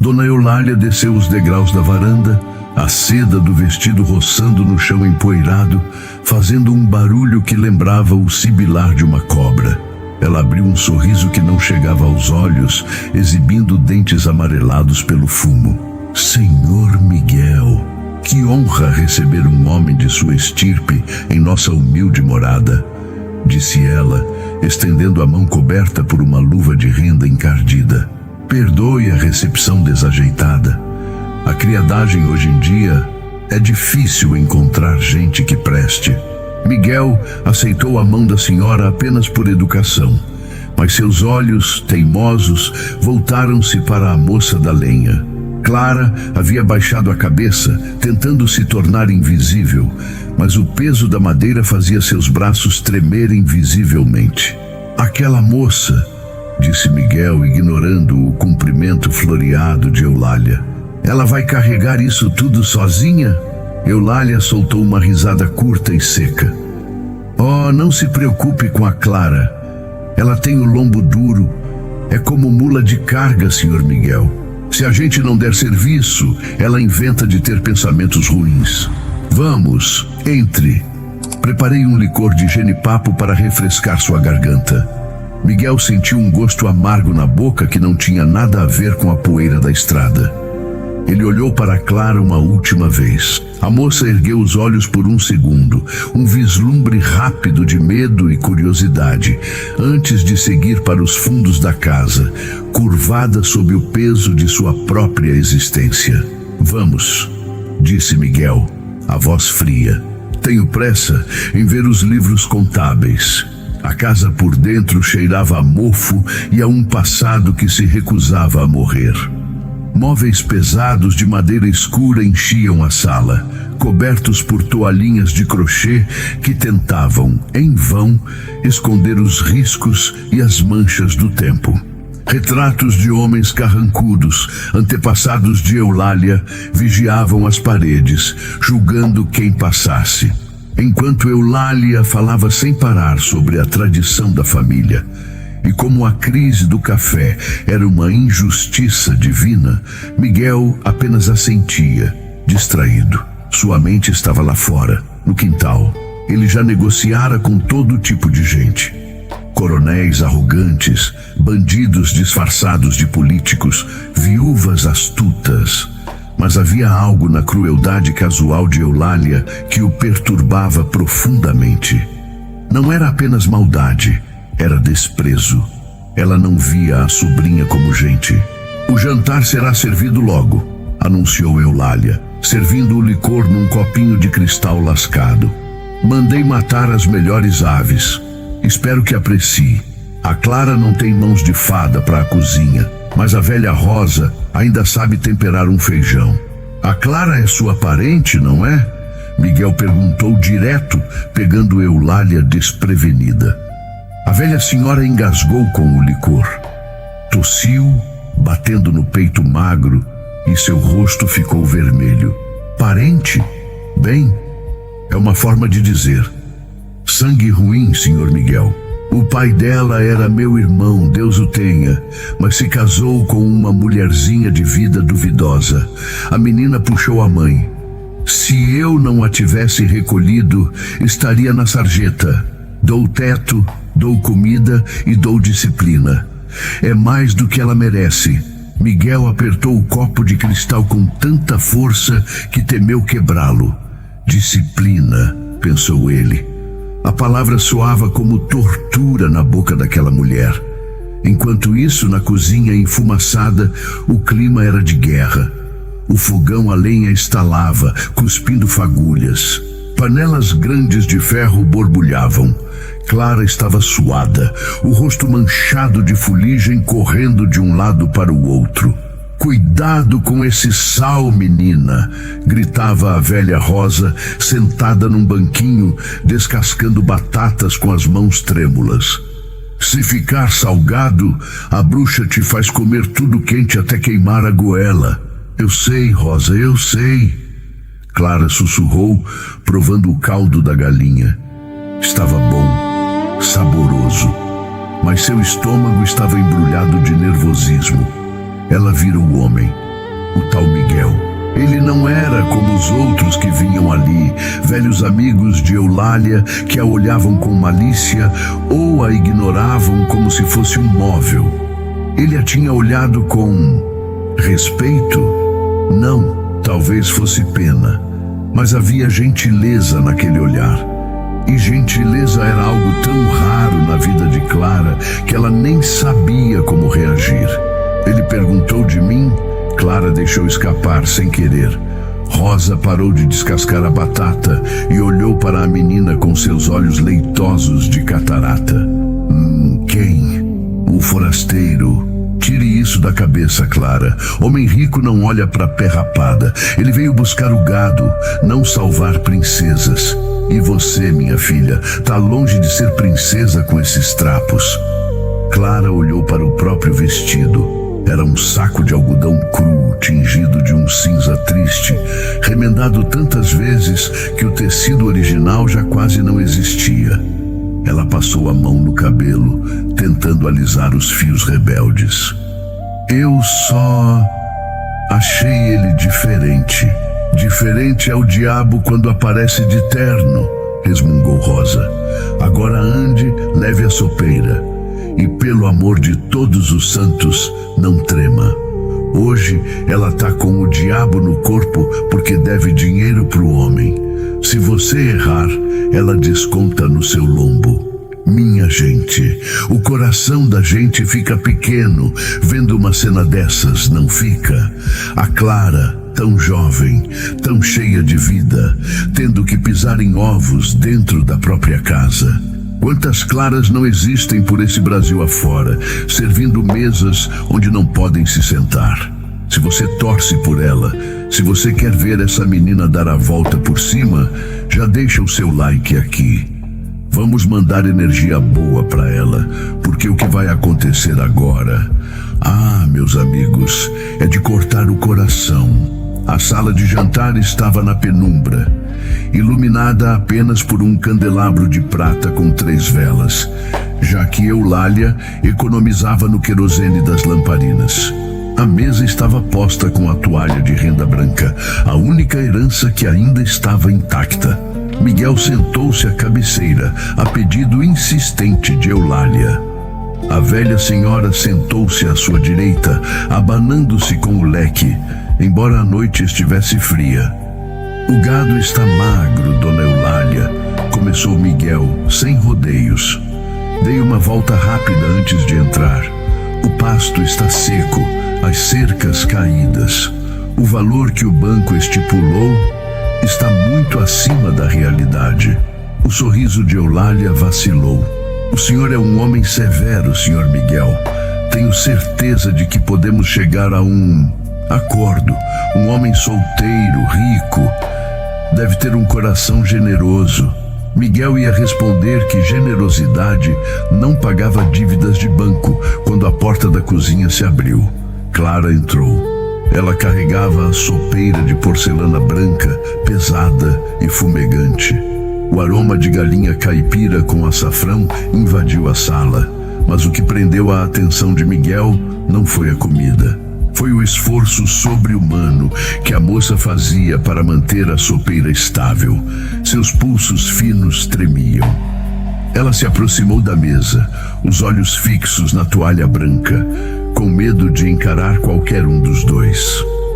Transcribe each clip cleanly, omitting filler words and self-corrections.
Dona Eulália desceu os degraus da varanda, a seda do vestido roçando no chão empoeirado, fazendo um barulho que lembrava o sibilar de uma cobra. Ela abriu um sorriso que não chegava aos olhos, exibindo dentes amarelados pelo fumo. Senhor Miguel, que honra receber um homem de sua estirpe em nossa humilde morada, disse ela, estendendo a mão coberta por uma luva de renda encardida. Perdoe a recepção desajeitada. A criadagem hoje em dia é difícil encontrar gente que preste. Miguel aceitou a mão da senhora apenas por educação, mas seus olhos, teimosos, voltaram-se para a moça da lenha. Clara havia baixado a cabeça, tentando se tornar invisível, mas o peso da madeira fazia seus braços tremerem visivelmente. Aquela moça, disse Miguel, ignorando o cumprimento floreado de Eulália. Ela vai carregar isso tudo sozinha? Eulália soltou uma risada curta e seca. Oh, não se preocupe com a Clara. Ela tem o lombo duro. É como mula de carga, Sr. Miguel. Se a gente não der serviço, ela inventa de ter pensamentos ruins. Vamos, entre. Preparei um licor de genipapo para refrescar sua garganta. Miguel sentiu um gosto amargo na boca que não tinha nada a ver com a poeira da estrada. Ele olhou para Clara uma última vez. A moça ergueu os olhos por um segundo, um vislumbre rápido de medo e curiosidade, antes de seguir para os fundos da casa, curvada sob o peso de sua própria existência. Vamos, disse Miguel, a voz fria. Tenho pressa em ver os livros contábeis. A casa por dentro cheirava a mofo e a um passado que se recusava a morrer. Móveis pesados de madeira escura enchiam a sala, cobertos por toalhinhas de crochê que tentavam, em vão, esconder os riscos e as manchas do tempo. Retratos de homens carrancudos, antepassados de Eulália, vigiavam as paredes, julgando quem passasse. Enquanto Eulália falava sem parar sobre a tradição da família, e como a crise do café era uma injustiça divina, Miguel apenas assentia, distraído. Sua mente estava lá fora, no quintal. Ele já negociara com todo tipo de gente. Coronéis arrogantes, bandidos disfarçados de políticos, viúvas astutas. Mas havia algo na crueldade casual de Eulália que o perturbava profundamente. Não era apenas maldade, era desprezo. Ela não via a sobrinha como gente. O jantar será servido logo, anunciou Eulália, servindo o licor num copinho de cristal lascado. Mandei matar as melhores aves. Espero que aprecie. A Clara não tem mãos de fada para a cozinha, mas a velha Rosa ainda sabe temperar um feijão. A Clara é sua parente, não é? Miguel perguntou direto, pegando Eulália desprevenida. A velha senhora engasgou com o licor. Tossiu, batendo no peito magro, e seu rosto ficou vermelho. Parente? Bem, é uma forma de dizer. Sangue ruim, Sr. Miguel. O pai dela era meu irmão, Deus o tenha, mas se casou com uma mulherzinha de vida duvidosa. A menina puxou a mãe. Se eu não a tivesse recolhido, estaria na sarjeta. Dou teto, dou comida e dou disciplina. É mais do que ela merece. Miguel apertou o copo de cristal com tanta força que temeu quebrá-lo. Disciplina, pensou ele. A palavra soava como tortura na boca daquela mulher. Enquanto isso, na cozinha enfumaçada, o clima era de guerra. O fogão a lenha estalava, cuspindo fagulhas. Panelas grandes de ferro borbulhavam. Clara estava suada, o rosto manchado de fuligem correndo de um lado para o outro. Cuidado com esse sal, menina, gritava a velha Rosa, sentada num banquinho, descascando batatas com as mãos trêmulas. Se ficar salgado, a bruxa te faz comer tudo quente até queimar a goela. Eu sei, Rosa, eu sei. Clara sussurrou, provando o caldo da galinha. Estava bom, saboroso, mas seu estômago estava embrulhado de nervosismo. Ela vira o homem. não era como os outros que vinham ali, velhos amigos de Eulália que a olhavam com malícia ou a ignoravam como se fosse um móvel. Ele a tinha olhado com respeito? Não, talvez fosse pena, mas havia gentileza naquele olhar. E gentileza era algo tão raro na vida de Clara que ela nem sabia como reagir. Ele perguntou de mim. Clara deixou escapar sem querer. Rosa parou de descascar a batata e olhou para a menina com seus olhos leitosos de catarata. Quem? O forasteiro. Tire isso da cabeça, Clara. Homem rico não olha para pé rapada. Ele veio buscar o gado, não salvar princesas. E você, minha filha, tá longe de ser princesa com esses trapos. Clara olhou para o próprio vestido. Era um saco de algodão cru, tingido de um cinza triste, remendado tantas vezes que o tecido original já quase não existia. Ela passou a mão no cabelo, tentando alisar os fios rebeldes. Eu só achei ele diferente. Diferente é o diabo quando aparece de terno, resmungou Rosa. Agora ande, leve a sopeira. E pelo amor de todos os santos, não trema. Hoje ela tá com o diabo no corpo porque deve dinheiro pro homem. Se você errar, ela desconta no seu lombo. Minha gente, o coração da gente fica pequeno vendo uma cena dessas, não fica? A Clara, tão jovem, tão cheia de vida, tendo que pisar em ovos dentro da própria casa. Quantas Claras não existem por esse Brasil afora, servindo mesas onde não podem se sentar? Se você torce por ela, se você quer ver essa menina dar a volta por cima, já deixa o seu like aqui. Vamos mandar energia boa para ela, porque o que vai acontecer agora, meus amigos, é de cortar o coração. A sala de jantar estava na penumbra, iluminada apenas por um candelabro de prata com 3 velas, já que Eulália economizava no querosene das lamparinas. A mesa estava posta com a toalha de renda branca, a única herança que ainda estava intacta. Miguel sentou-se à cabeceira, a pedido insistente de Eulália. A velha senhora sentou-se à sua direita, abanando-se com o leque, embora a noite estivesse fria. O gado está magro, dona Eulália, começou Miguel, sem rodeios. Dei uma volta rápida antes de entrar. O pasto está seco, as cercas caídas. O valor que o banco estipulou está muito acima da realidade. O sorriso de Eulália vacilou. O senhor é um homem severo, senhor Miguel. Tenho certeza de que podemos chegar a um acordo. Um homem solteiro, rico, deve ter um coração generoso. Miguel ia responder que generosidade não pagava dívidas de banco quando a porta da cozinha se abriu. Clara entrou. Ela carregava a sopeira de porcelana branca, pesada e fumegante. O aroma de galinha caipira com açafrão invadiu a sala, mas o que prendeu a atenção de Miguel não foi a comida. Foi o esforço sobre-humano que a moça fazia para manter a sopeira estável. Seus pulsos finos tremiam. Ela se aproximou da mesa, os olhos fixos na toalha branca, com medo de encarar qualquer um dos dois.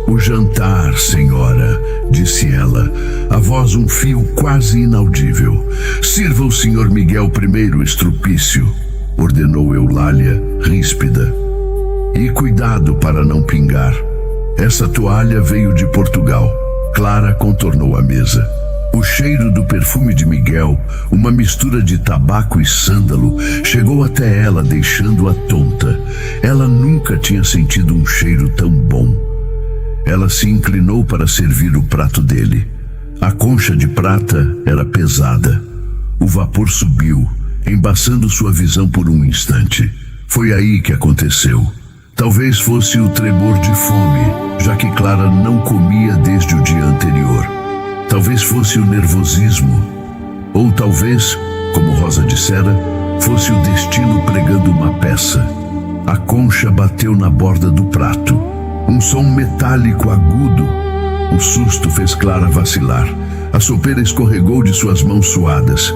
O jantar, senhora, disse ela, a voz um fio quase inaudível. Sirva o senhor Miguel primeiro, estrupício, ordenou Eulália, ríspida. E cuidado para não pingar. Essa toalha veio de Portugal. Clara contornou a mesa. O cheiro do perfume de Miguel, uma mistura de tabaco e sândalo, chegou até ela, deixando-a tonta. Ela nunca tinha sentido um cheiro tão bom. Ela se inclinou para servir o prato dele. A concha de prata era pesada. O vapor subiu, embaçando sua visão por um instante. Foi aí que aconteceu. Talvez fosse o tremor de fome, já que Clara não comia desde o dia anterior. Talvez fosse o nervosismo. Ou talvez, como Rosa dissera, fosse o destino pregando uma peça. A concha bateu na borda do prato. Um som metálico agudo O susto fez Clara vacilar. A sopeira escorregou de suas mãos suadas.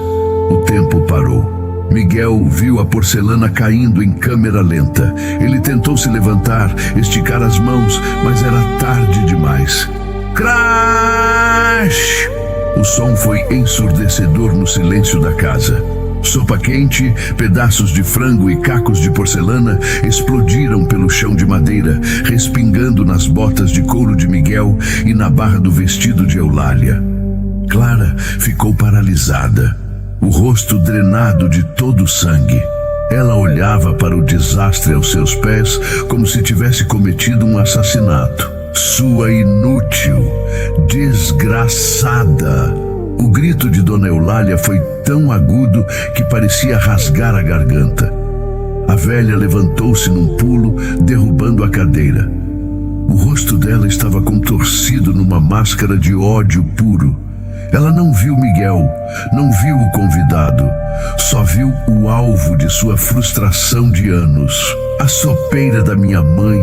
O tempo parou. Miguel viu a porcelana caindo em câmera lenta. Ele tentou se levantar, esticar as mãos, mas era tarde demais. Crash! O som foi ensurdecedor no silêncio da casa. Sopa quente, pedaços de frango e cacos de porcelana explodiram pelo chão de madeira, respingando nas botas de couro de Miguel e na barra do vestido de Eulália. Clara ficou paralisada, o rosto drenado de todo o sangue. Ela olhava para o desastre aos seus pés como se tivesse cometido um assassinato. Sua inútil, desgraçada! O grito de Dona Eulália foi tão agudo que parecia rasgar a garganta. A velha levantou-se num pulo, derrubando a cadeira. O rosto dela estava contorcido numa máscara de ódio puro. Ela não viu Miguel, não viu o convidado, só viu o alvo de sua frustração de anos. A sopeira da minha mãe,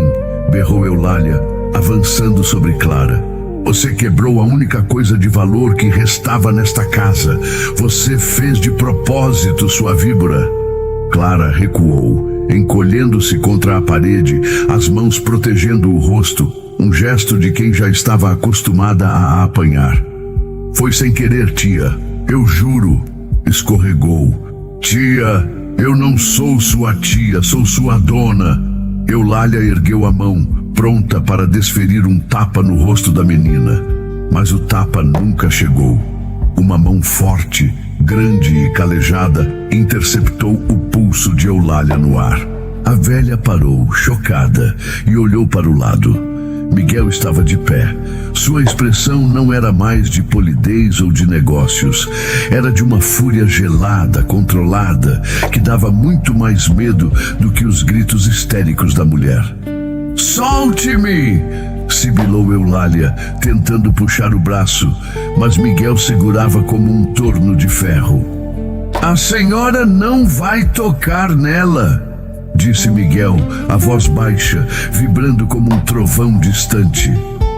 berrou Eulália, avançando sobre Clara. Você quebrou a única coisa de valor que restava nesta casa. Você fez de propósito, sua víbora. Clara recuou, encolhendo-se contra a parede, as mãos protegendo o rosto, um gesto de quem já estava acostumada a apanhar. Foi sem querer, tia. Eu juro. Escorregou. Tia, eu não sou sua tia, sou sua dona. Eulália ergueu a mão, pronta para desferir um tapa no rosto da menina. Mas o tapa nunca chegou. Uma mão forte, grande e calejada, interceptou o pulso de Eulália no ar. A velha parou, chocada, e olhou para o lado. Miguel estava de pé. Sua expressão não era mais de polidez ou de negócios. Era de uma fúria gelada, controlada, que dava muito mais medo do que os gritos histéricos da mulher. Solte-me! Sibilou Eulália, tentando puxar o braço, mas Miguel segurava como um torno de ferro. A senhora não vai tocar nela, disse Miguel, a voz baixa, vibrando como um trovão distante.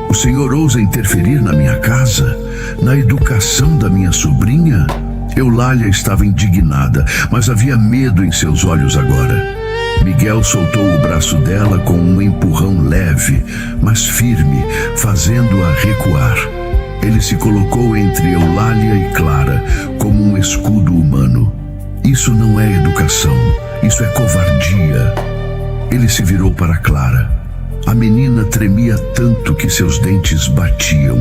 O senhor ousa interferir na minha casa? Na educação da minha sobrinha? Eulália estava indignada, mas havia medo em seus olhos agora. Miguel soltou o braço dela com um empurrão leve, mas firme, fazendo-a recuar. Ele se colocou entre Eulália e Clara, como um escudo humano. Isso não é educação, isso é covardia. Ele se virou para Clara. A menina tremia tanto que seus dentes batiam.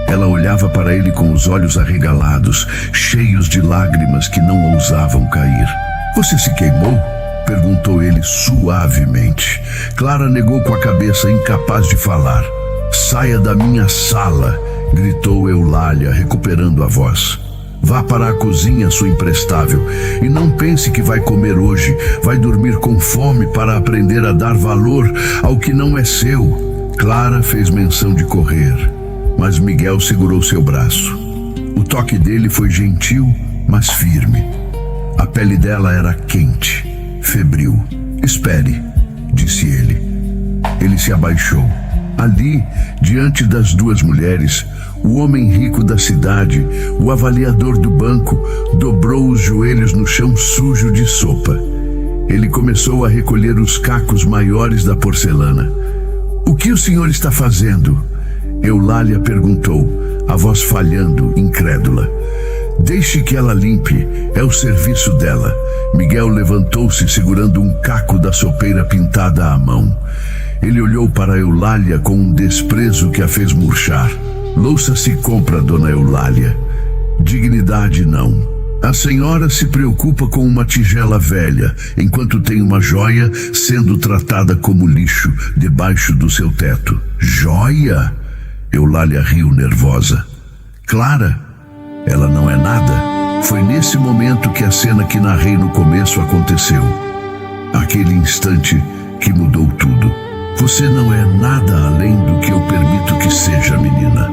Ela olhava para ele com os olhos arregalados, cheios de lágrimas que não ousavam cair. Você se queimou? Perguntou ele suavemente. Clara negou com a cabeça, incapaz de falar. Saia da minha sala, gritou Eulália, recuperando a voz. Vá para a cozinha, sua imprestável, e não pense que vai comer hoje. Vai dormir com fome para aprender a dar valor ao que não é seu. Clara fez menção de correr, mas Miguel segurou seu braço. O toque dele foi gentil, mas firme. A pele dela era quente, febril. Espere, disse ele. Ele se abaixou. Ali, diante das duas mulheres, o homem rico da cidade, o avaliador do banco, dobrou os joelhos no chão sujo de sopa. Ele começou a recolher os cacos maiores da porcelana. O que o senhor está fazendo? Eulália perguntou, a voz falhando, incrédula. Deixe que ela limpe, é o serviço dela. Miguel levantou-se segurando um caco da sopeira pintada à mão. Ele olhou para Eulália com um desprezo que a fez murchar. Louça se compra, dona Eulália. Dignidade não. A senhora se preocupa com uma tigela velha, enquanto tem uma joia sendo tratada como lixo debaixo do seu teto. Joia? Eulália riu nervosa. Clara, ela não é nada. Foi nesse momento que a cena que narrei no começo aconteceu. Aquele instante que mudou tudo. Você não é nada além do que eu permito que seja, menina.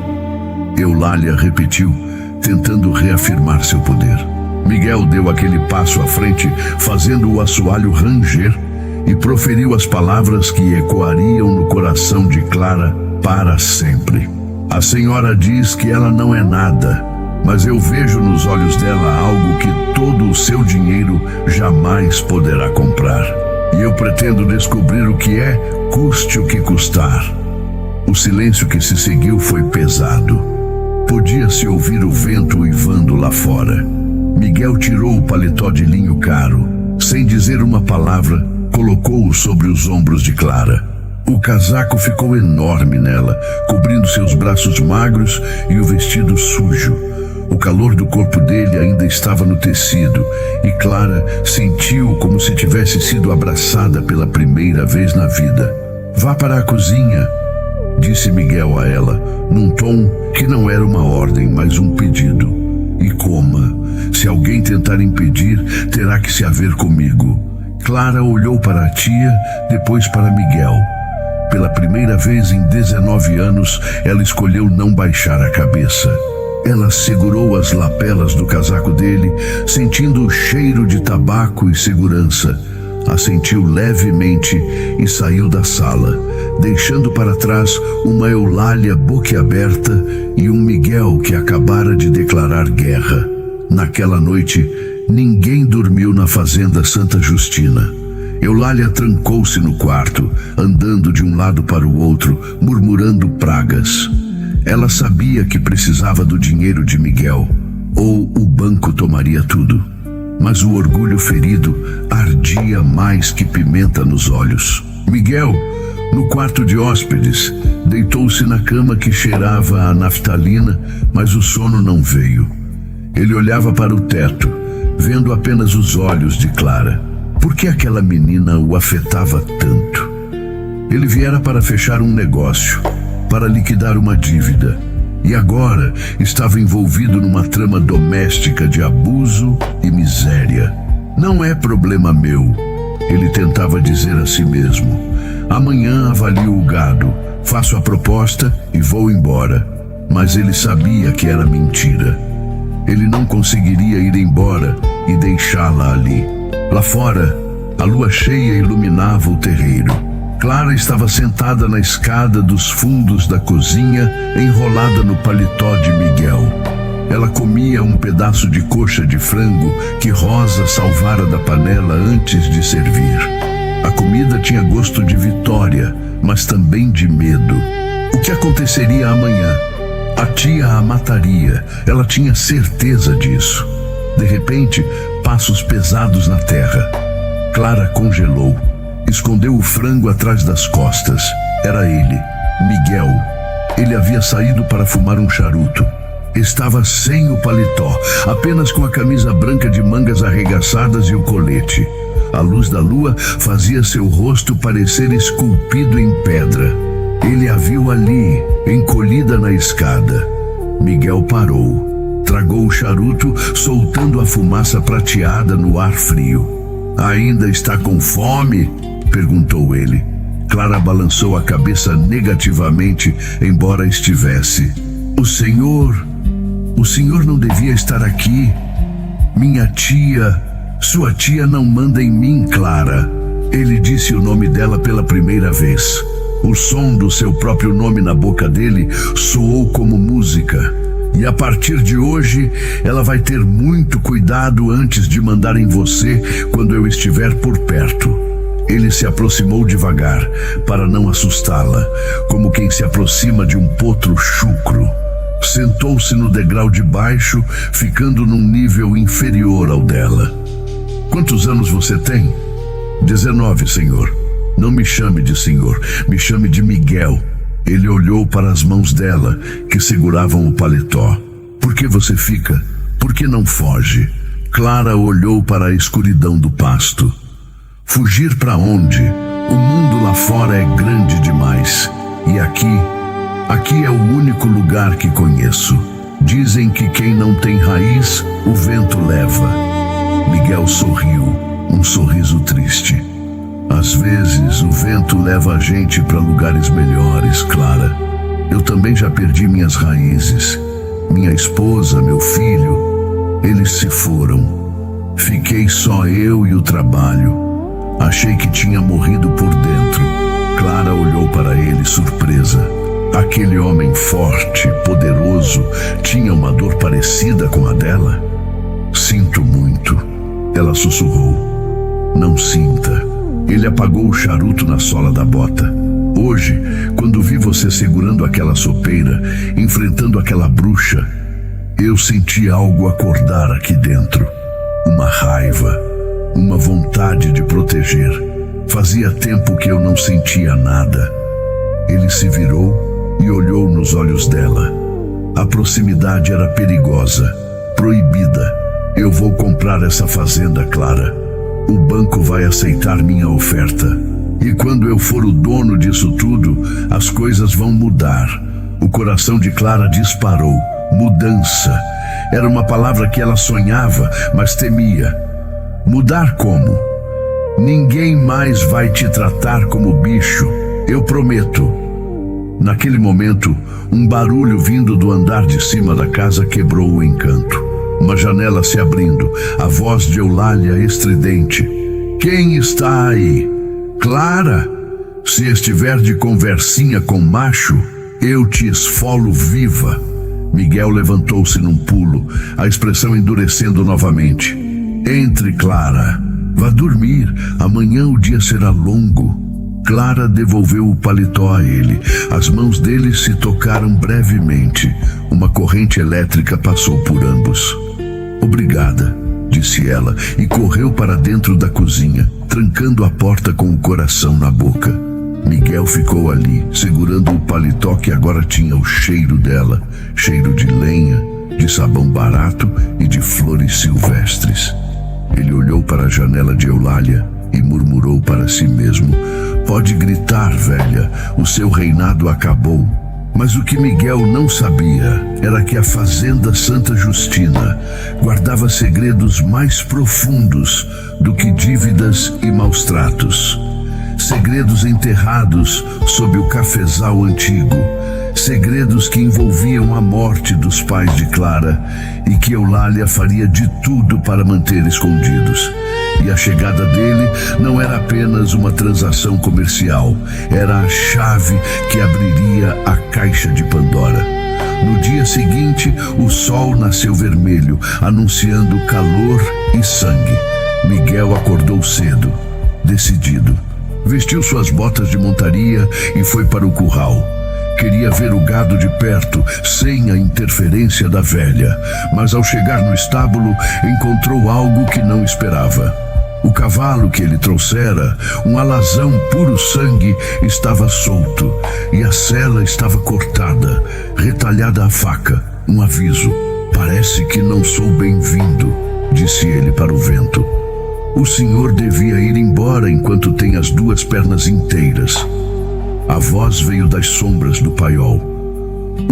Eulália repetiu, tentando reafirmar seu poder. Miguel deu aquele passo à frente, fazendo o assoalho ranger, e proferiu as palavras que ecoariam no coração de Clara para sempre. A senhora diz que ela não é nada, mas eu vejo nos olhos dela algo que todo o seu dinheiro jamais poderá comprar. E eu pretendo descobrir o que é, custe o que custar. O silêncio que se seguiu foi pesado. Podia-se ouvir o vento uivando lá fora. Miguel tirou o paletó de linho caro. Sem dizer uma palavra, colocou-o sobre os ombros de Clara. O casaco ficou enorme nela, cobrindo seus braços magros e o vestido sujo. O calor do corpo dele ainda estava no tecido e Clara sentiu como se tivesse sido abraçada pela primeira vez na vida. Vá para a cozinha, disse Miguel a ela, num tom que não era uma ordem, mas um pedido. E coma. Se alguém tentar impedir, terá que se haver comigo. Clara olhou para a tia, depois para Miguel. Pela primeira vez em 19 anos, ela escolheu não baixar a cabeça. Ela segurou as lapelas do casaco dele, sentindo o cheiro de tabaco e segurança. Assentiu levemente e saiu da sala, deixando para trás uma Eulália boquiaberta e um Miguel que acabara de declarar guerra. Naquela noite, ninguém dormiu na fazenda Santa Justina. Eulália trancou-se no quarto, andando de um lado para o outro, murmurando pragas. Ela sabia que precisava do dinheiro de Miguel, ou o banco tomaria tudo. Mas o orgulho ferido ardia mais que pimenta nos olhos. Miguel, no quarto de hóspedes, deitou-se na cama que cheirava a naftalina, mas o sono não veio. Ele olhava para o teto, vendo apenas os olhos de Clara. Por que aquela menina o afetava tanto? Ele viera para fechar um negócio, para liquidar uma dívida, e agora estava envolvido numa trama doméstica de abuso e miséria. Não é problema meu, ele tentava dizer a si mesmo. Amanhã avalio o gado, faço a proposta e vou embora. Mas ele sabia que era mentira. Ele não conseguiria ir embora e deixá-la ali. Lá fora, a lua cheia iluminava o terreiro. Clara estava sentada na escada dos fundos da cozinha, enrolada no paletó de Miguel. Ela comia um pedaço de coxa de frango que Rosa salvara da panela antes de servir. A comida tinha gosto de vitória, mas também de medo. O que aconteceria amanhã? A tia a mataria, ela tinha certeza disso. De repente, passos pesados na terra. Clara congelou. Escondeu o frango atrás das costas. Era ele, Miguel. Ele havia saído para fumar um charuto. Estava sem o paletó, apenas com a camisa branca de mangas arregaçadas e o colete. A luz da lua fazia seu rosto parecer esculpido em pedra. Ele a viu ali, encolhida na escada. Miguel parou. Tragou o charuto, soltando a fumaça prateada no ar frio. Ainda está com fome? Perguntou ele. Clara balançou a cabeça negativamente, embora estivesse. O senhor não devia estar aqui. Minha tia, sua tia não manda em mim, Clara. Ele disse o nome dela pela primeira vez. O som do seu próprio nome na boca dele soou como música. E a partir de hoje, ela vai ter muito cuidado antes de mandar em você quando eu estiver por perto. Ele se aproximou devagar, para não assustá-la, como quem se aproxima de um potro chucro. Sentou-se no degrau de baixo, ficando num nível inferior ao dela. Quantos anos você tem? 19, senhor. Não me chame de senhor, me chame de Miguel. Ele olhou para as mãos dela, que seguravam o paletó. Por que você fica? Por que não foge? Clara olhou para a escuridão do pasto. Fugir para onde? O mundo lá fora é grande demais. E aqui é o único lugar que conheço. Dizem que quem não tem raiz, o vento leva. Miguel sorriu, um sorriso triste. Às vezes o vento leva a gente para lugares melhores, Clara. Eu também já perdi minhas raízes. Minha esposa, meu filho, eles se foram. Fiquei só eu e o trabalho. Achei que tinha morrido por dentro. Clara olhou para ele surpresa. Aquele homem forte, poderoso, tinha uma dor parecida com a dela? Sinto muito, ela sussurrou. Não sinta. Ele apagou o charuto na sola da bota. Hoje, quando vi você segurando aquela sopeira, enfrentando aquela bruxa, eu senti algo acordar aqui dentro. Uma raiva, uma vontade de proteger. Fazia tempo que eu não sentia nada. Ele se virou e olhou nos olhos dela. A proximidade era perigosa, proibida. Eu vou comprar essa fazenda, Clara. O banco vai aceitar minha oferta. E quando eu for o dono disso tudo, as coisas vão mudar. O coração de Clara disparou. Mudança. Era uma palavra que ela sonhava, mas temia. Mudar como? Ninguém mais vai te tratar como bicho, eu prometo. Naquele momento, um barulho vindo do andar de cima da casa quebrou o encanto. Uma janela se abrindo, a voz de Eulália estridente. Quem está aí? Clara? Se estiver de conversinha com macho, eu te esfolo viva. Miguel levantou-se num pulo, a expressão endurecendo novamente. Entre, Clara. Vá dormir, amanhã o dia será longo. Clara devolveu o paletó a ele. As mãos dele se tocaram brevemente. Uma corrente elétrica passou por ambos. Obrigada, disse ela, e correu para dentro da cozinha, trancando a porta com o coração na boca. Miguel ficou ali, segurando o paletó que agora tinha o cheiro dela, cheiro de lenha, de sabão barato e de flores silvestres. Ele olhou para a janela de Eulália e murmurou para si mesmo: pode gritar, velha, o seu reinado acabou. Mas o que Miguel não sabia era que a fazenda Santa Justina guardava segredos mais profundos do que dívidas e maus tratos. Segredos enterrados sob o cafezal antigo, segredos que envolviam a morte dos pais de Clara e que Eulália faria de tudo para manter escondidos. E a chegada dele não era apenas uma transação comercial, era a chave que abriria a caixa de Pandora. No dia seguinte, o sol nasceu vermelho, anunciando calor e sangue. Miguel acordou cedo, decidido. Vestiu suas botas de montaria e foi para o curral. Queria ver o gado de perto, sem a interferência da velha, mas ao chegar no estábulo, encontrou algo que não esperava. O cavalo que ele trouxera, um alazão puro sangue, estava solto, e a sela estava cortada, retalhada a faca. Um aviso. Parece que não sou bem-vindo, disse ele para o vento. O senhor devia ir embora enquanto tem as duas pernas inteiras. A voz veio das sombras do paiol.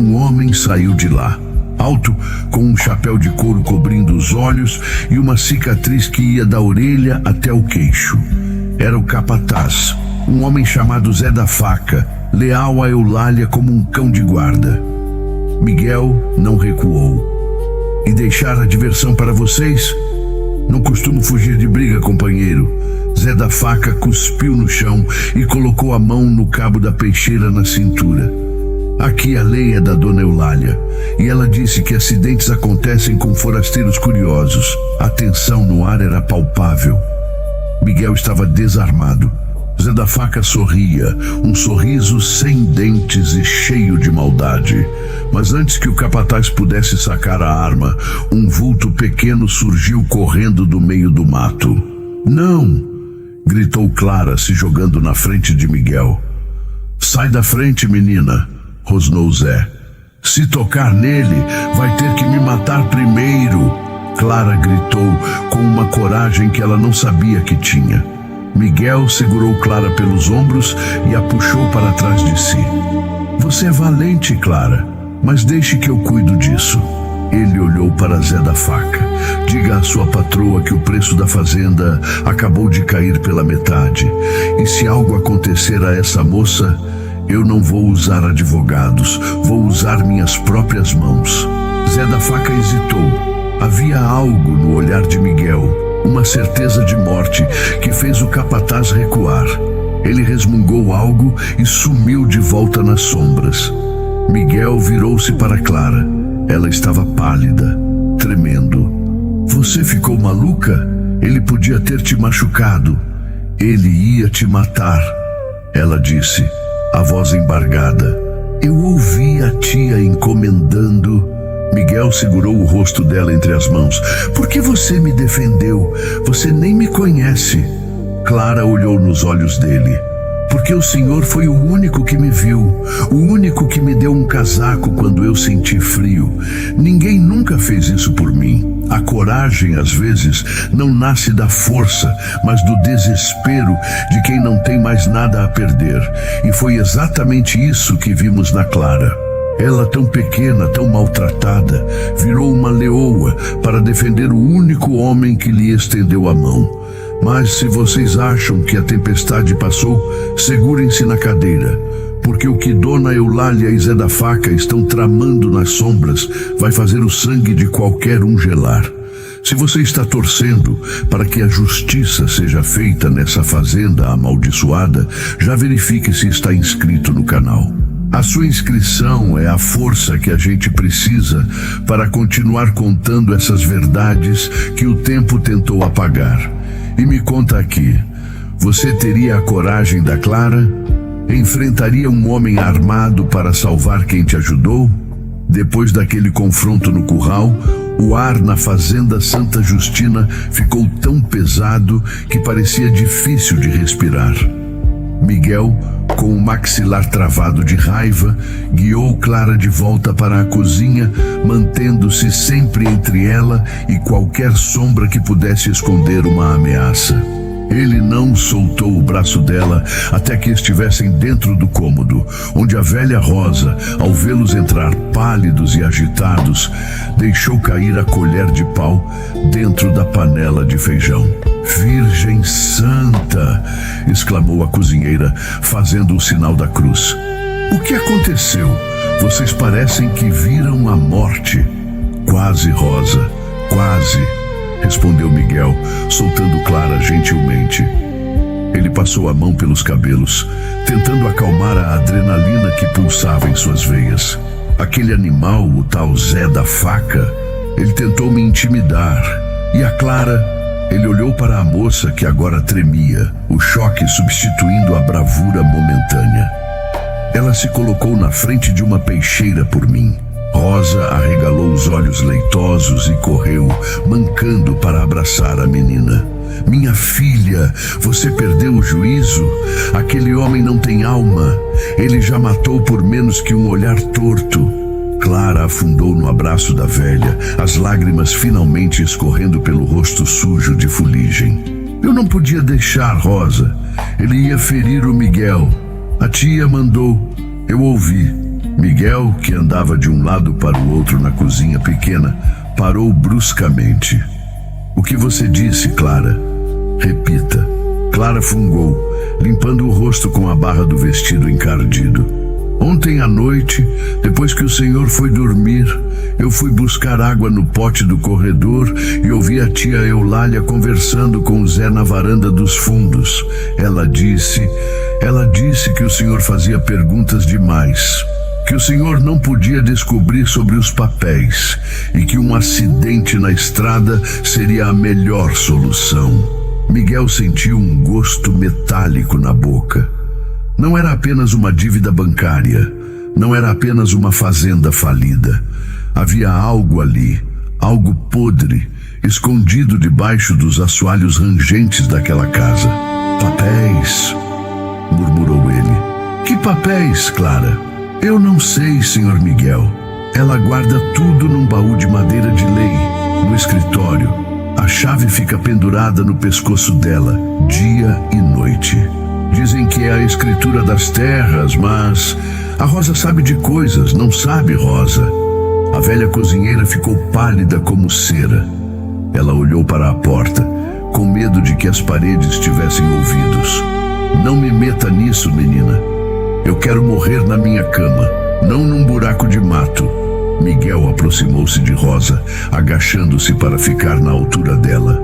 Um homem saiu de lá, alto, com um chapéu de couro cobrindo os olhos e uma cicatriz que ia da orelha até o queixo. Era o capataz, um homem chamado Zé da Faca, leal a Eulália como um cão de guarda. Miguel não recuou. E deixar a diversão para vocês? Não costumo fugir de briga, companheiro. Zé da Faca cuspiu no chão e colocou a mão no cabo da peixeira na cintura. Aqui a lei é da dona Eulália, e ela disse que acidentes acontecem com forasteiros curiosos. A tensão no ar era palpável. Miguel estava desarmado. Zé da Faca sorria, um sorriso sem dentes e cheio de maldade. Mas antes que o capataz pudesse sacar a arma, um vulto pequeno surgiu correndo do meio do mato. Não! Gritou Clara, se jogando na frente de Miguel. Sai da frente, menina! Rosnou Zé. Se tocar nele, vai ter que me matar primeiro! Clara gritou com uma coragem que ela não sabia que tinha. Miguel segurou Clara pelos ombros e a puxou para trás de si. Você é valente, Clara, mas deixe que eu cuido disso. Ele olhou para Zé da Faca. Diga à sua patroa que o preço da fazenda acabou de cair pela metade. E se algo acontecer a essa moça, eu não vou usar advogados, vou usar minhas próprias mãos. Zé da Faca hesitou. Havia algo no olhar de Miguel, uma certeza de morte que fez o capataz recuar. Ele resmungou algo e sumiu de volta nas sombras. Miguel virou-se para Clara. Ela estava pálida, tremendo. Você ficou maluca? Ele podia ter te machucado. Ele ia te matar. Ela disse, a voz embargada. Eu ouvi a tia encomendando. Miguel segurou o rosto dela entre as mãos. Por que você me defendeu? Você nem me conhece. Clara olhou nos olhos dele. Porque o Senhor foi o único que me viu, o único que me deu um casaco quando eu senti frio. Ninguém nunca fez isso por mim. A coragem, às vezes, não nasce da força, mas do desespero de quem não tem mais nada a perder. E foi exatamente isso que vimos na Clara. Ela, tão pequena, tão maltratada, virou uma leoa para defender o único homem que lhe estendeu a mão. Mas se vocês acham que a tempestade passou, segurem-se na cadeira, porque o que Dona Eulália e Zé da Faca estão tramando nas sombras vai fazer o sangue de qualquer um gelar. Se você está torcendo para que a justiça seja feita nessa fazenda amaldiçoada, já verifique se está inscrito no canal. A sua inscrição é a força que a gente precisa para continuar contando essas verdades que o tempo tentou apagar. E me conta aqui, você teria a coragem da Clara? Enfrentaria um homem armado para salvar quem te ajudou? Depois daquele confronto no curral, o ar na fazenda Santa Justina ficou tão pesado que parecia difícil de respirar. Miguel, com o maxilar travado de raiva, guiou Clara de volta para a cozinha, mantendo-se sempre entre ela e qualquer sombra que pudesse esconder uma ameaça. Ele não soltou o braço dela até que estivessem dentro do cômodo, onde a velha Rosa, ao vê-los entrar pálidos e agitados, deixou cair a colher de pau dentro da panela de feijão. Virgem Santa! Exclamou a cozinheira, fazendo o sinal da cruz. O que aconteceu? Vocês parecem que viram a morte. Quase, Rosa, quase, respondeu Miguel, soltando Clara gentilmente. Ele passou a mão pelos cabelos, tentando acalmar a adrenalina que pulsava em suas veias. Aquele animal, o tal Zé da Faca, ele tentou me intimidar. E a Clara... Ele olhou para a moça que agora tremia, o choque substituindo a bravura momentânea. Ela se colocou na frente de uma peixeira por mim. Rosa arregalou os olhos leitosos e correu, mancando para abraçar a menina. Minha filha, você perdeu o juízo? Aquele homem não tem alma. Ele já matou por menos que um olhar torto. Clara afundou no abraço da velha, as lágrimas finalmente escorrendo pelo rosto sujo de fuligem. Eu não podia deixar, Rosa. Ele ia ferir o Miguel. A tia mandou. Eu ouvi. Miguel, que andava de um lado para o outro na cozinha pequena, parou bruscamente. O que você disse, Clara? Repita. Clara fungou, limpando o rosto com a barra do vestido encardido. Ontem à noite, depois que o senhor foi dormir, eu fui buscar água no pote do corredor e ouvi a tia Eulália conversando com o Zé na varanda dos fundos. Ela disse que o senhor fazia perguntas demais, que o senhor não podia descobrir sobre os papéis e que um acidente na estrada seria a melhor solução. Miguel sentiu um gosto metálico na boca. Não era apenas uma dívida bancária, não era apenas uma fazenda falida. Havia algo ali, algo podre, escondido debaixo dos assoalhos rangentes daquela casa. Papéis, murmurou ele. Que papéis, Clara? Eu não sei, Sr. Miguel. Ela guarda tudo num baú de madeira de lei, no escritório. A chave fica pendurada no pescoço dela, dia e noite. Dizem que é a escritura das terras, mas a Rosa sabe de coisas, não sabe, Rosa? A velha cozinheira ficou pálida como cera. Ela olhou para a porta, com medo de que as paredes tivessem ouvidos. Não me meta nisso, menina. Eu quero morrer na minha cama, não num buraco de mato. Miguel aproximou-se de Rosa, agachando-se para ficar na altura dela.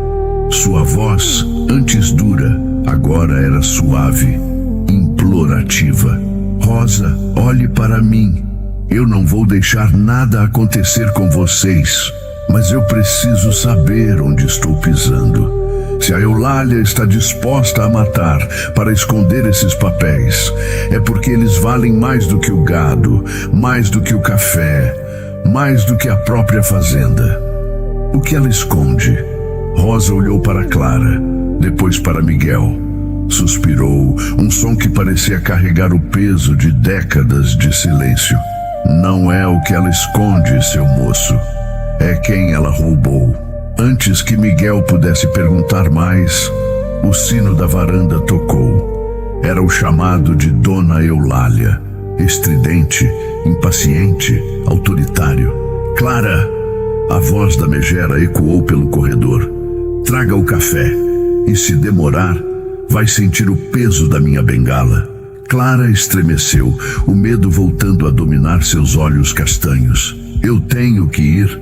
Sua voz, antes dura, agora era suave, implorativa. Rosa, olhe para mim. Eu não vou deixar nada acontecer com vocês, mas eu preciso saber onde estou pisando. Se a Eulália está disposta a matar para esconder esses papéis, é porque eles valem mais do que o gado, mais do que o café, mais do que a própria fazenda. O que ela esconde? Rosa olhou para Clara, depois para Miguel. Suspirou, um som que parecia carregar o peso de décadas de silêncio. Não é o que ela esconde, seu moço. É quem ela roubou. Antes que Miguel pudesse perguntar mais, o sino da varanda tocou. Era o chamado de Dona Eulália, estridente, impaciente, autoritário. Clara! A voz da megera ecoou pelo corredor. Traga o café, e se demorar, vai sentir o peso da minha bengala. Clara estremeceu, o medo voltando a dominar seus olhos castanhos. Eu tenho que ir?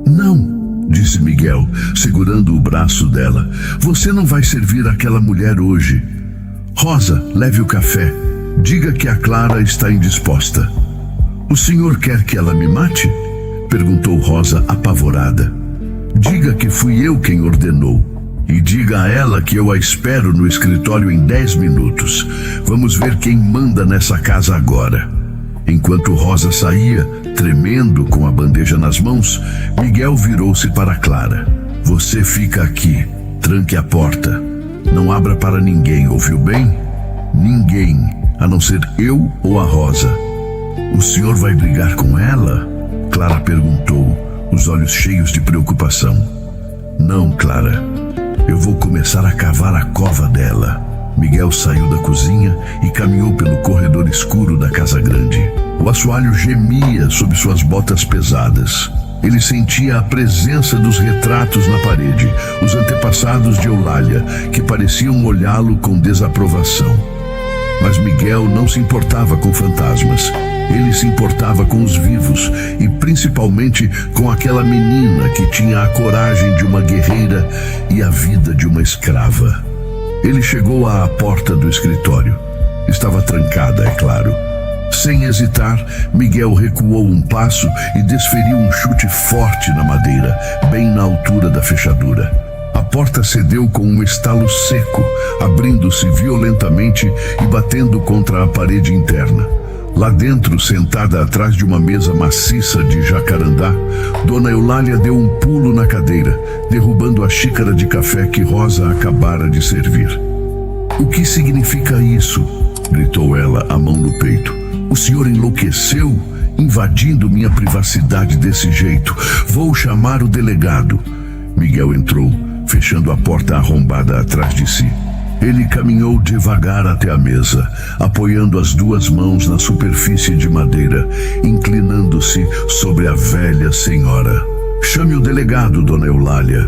Não, disse Miguel, segurando o braço dela. Você não vai servir aquela mulher hoje. Rosa, leve o café. Diga que a Clara está indisposta. O senhor quer que ela me mate? Perguntou Rosa, apavorada. Diga que fui eu quem ordenou. E diga a ela que eu a espero no escritório em 10 minutos. Vamos ver quem manda nessa casa agora. Enquanto Rosa saía, tremendo com a bandeja nas mãos, Miguel virou-se para Clara. Você fica aqui, tranque a porta. Não abra para ninguém, ouviu bem? Ninguém, a não ser eu ou a Rosa. O senhor vai brigar com ela? Clara perguntou, os olhos cheios de preocupação. Não, Clara. Eu vou começar a cavar a cova dela. Miguel saiu da cozinha e caminhou pelo corredor escuro da casa grande. O assoalho gemia sob suas botas pesadas. Ele sentia a presença dos retratos na parede, os antepassados de Eulália, que pareciam olhá-lo com desaprovação. Mas Miguel não se importava com fantasmas. Ele se importava com os vivos e principalmente com aquela menina que tinha a coragem de uma guerreira e a vida de uma escrava. Ele chegou à porta do escritório. Estava trancada, é claro. Sem hesitar, Miguel recuou um passo e desferiu um chute forte na madeira, bem na altura da fechadura. A porta cedeu com um estalo seco, abrindo-se violentamente e batendo contra a parede interna. Lá dentro, sentada atrás de uma mesa maciça de jacarandá, Dona Eulália deu um pulo na cadeira, derrubando a xícara de café que Rosa acabara de servir. O que significa isso? Gritou ela, a mão no peito. O senhor enlouqueceu, invadindo minha privacidade desse jeito. Vou chamar o delegado. Miguel entrou, fechando a porta arrombada atrás de si. Ele caminhou devagar até a mesa, apoiando as duas mãos na superfície de madeira, inclinando-se sobre a velha senhora. Chame o delegado, Dona Eulália.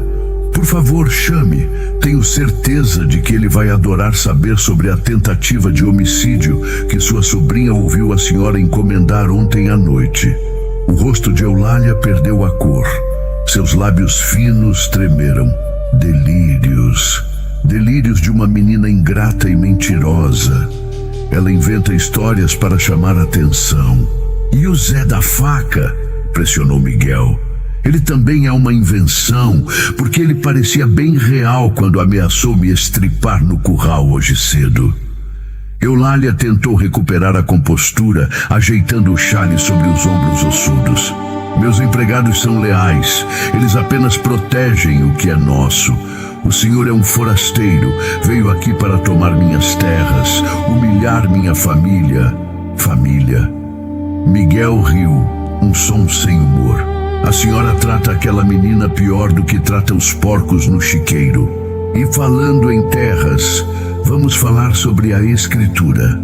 Por favor, chame. Tenho certeza de que ele vai adorar saber sobre a tentativa de homicídio que sua sobrinha ouviu a senhora encomendar ontem à noite. O rosto de Eulália perdeu a cor. Seus lábios finos tremeram. Delírios de uma menina ingrata e mentirosa. Ela inventa histórias para chamar atenção. E o Zé da faca? Pressionou Miguel. Ele também é uma invenção, porque ele parecia bem real quando ameaçou me estripar no curral hoje cedo. Eulália tentou recuperar a compostura, ajeitando o chale sobre os ombros ossudos. Meus empregados são leais, eles apenas protegem o que é nosso. O senhor é um forasteiro, veio aqui para tomar minhas terras, humilhar minha família. Família. Miguel riu, um som sem humor. A senhora trata aquela menina pior do que trata os porcos no chiqueiro. E falando em terras, vamos falar sobre a escritura.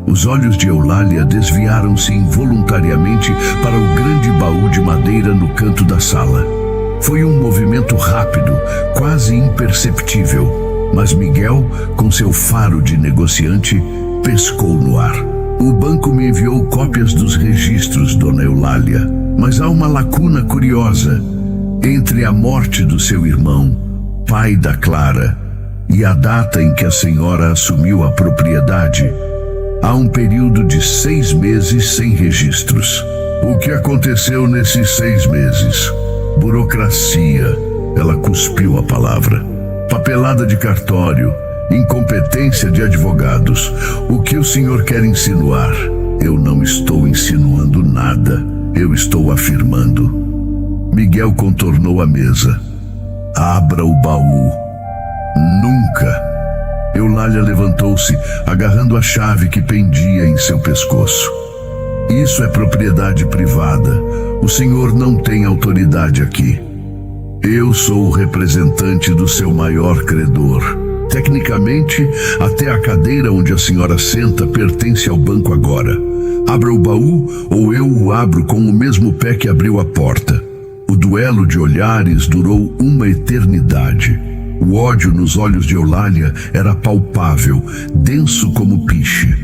Os olhos de Eulália desviaram-se involuntariamente para o grande baú de madeira no canto da sala. Foi um movimento rápido, quase imperceptível, mas Miguel, com seu faro de negociante, pescou no ar. O banco me enviou cópias dos registros, Dona Eulália, mas há uma lacuna curiosa. Entre a morte do seu irmão, pai da Clara, e a data em que a senhora assumiu a propriedade, Há um período de 6 meses sem registros. O que aconteceu nesses 6 meses? Burocracia. Ela cuspiu a palavra. Papelada de cartório. Incompetência de advogados. O que o senhor quer insinuar? Eu não estou insinuando nada. Eu estou afirmando. Miguel contornou a mesa. Abra o baú. Nunca. Eulália levantou-se, agarrando a chave que pendia em seu pescoço. Isso é propriedade privada. O senhor não tem autoridade aqui. Eu sou o representante do seu maior credor. Tecnicamente, até a cadeira onde a senhora senta pertence ao banco agora. Abra o baú ou eu o abro com o mesmo pé que abriu a porta. O duelo de olhares durou uma eternidade. O ódio nos olhos de Eulália era palpável, denso como piche.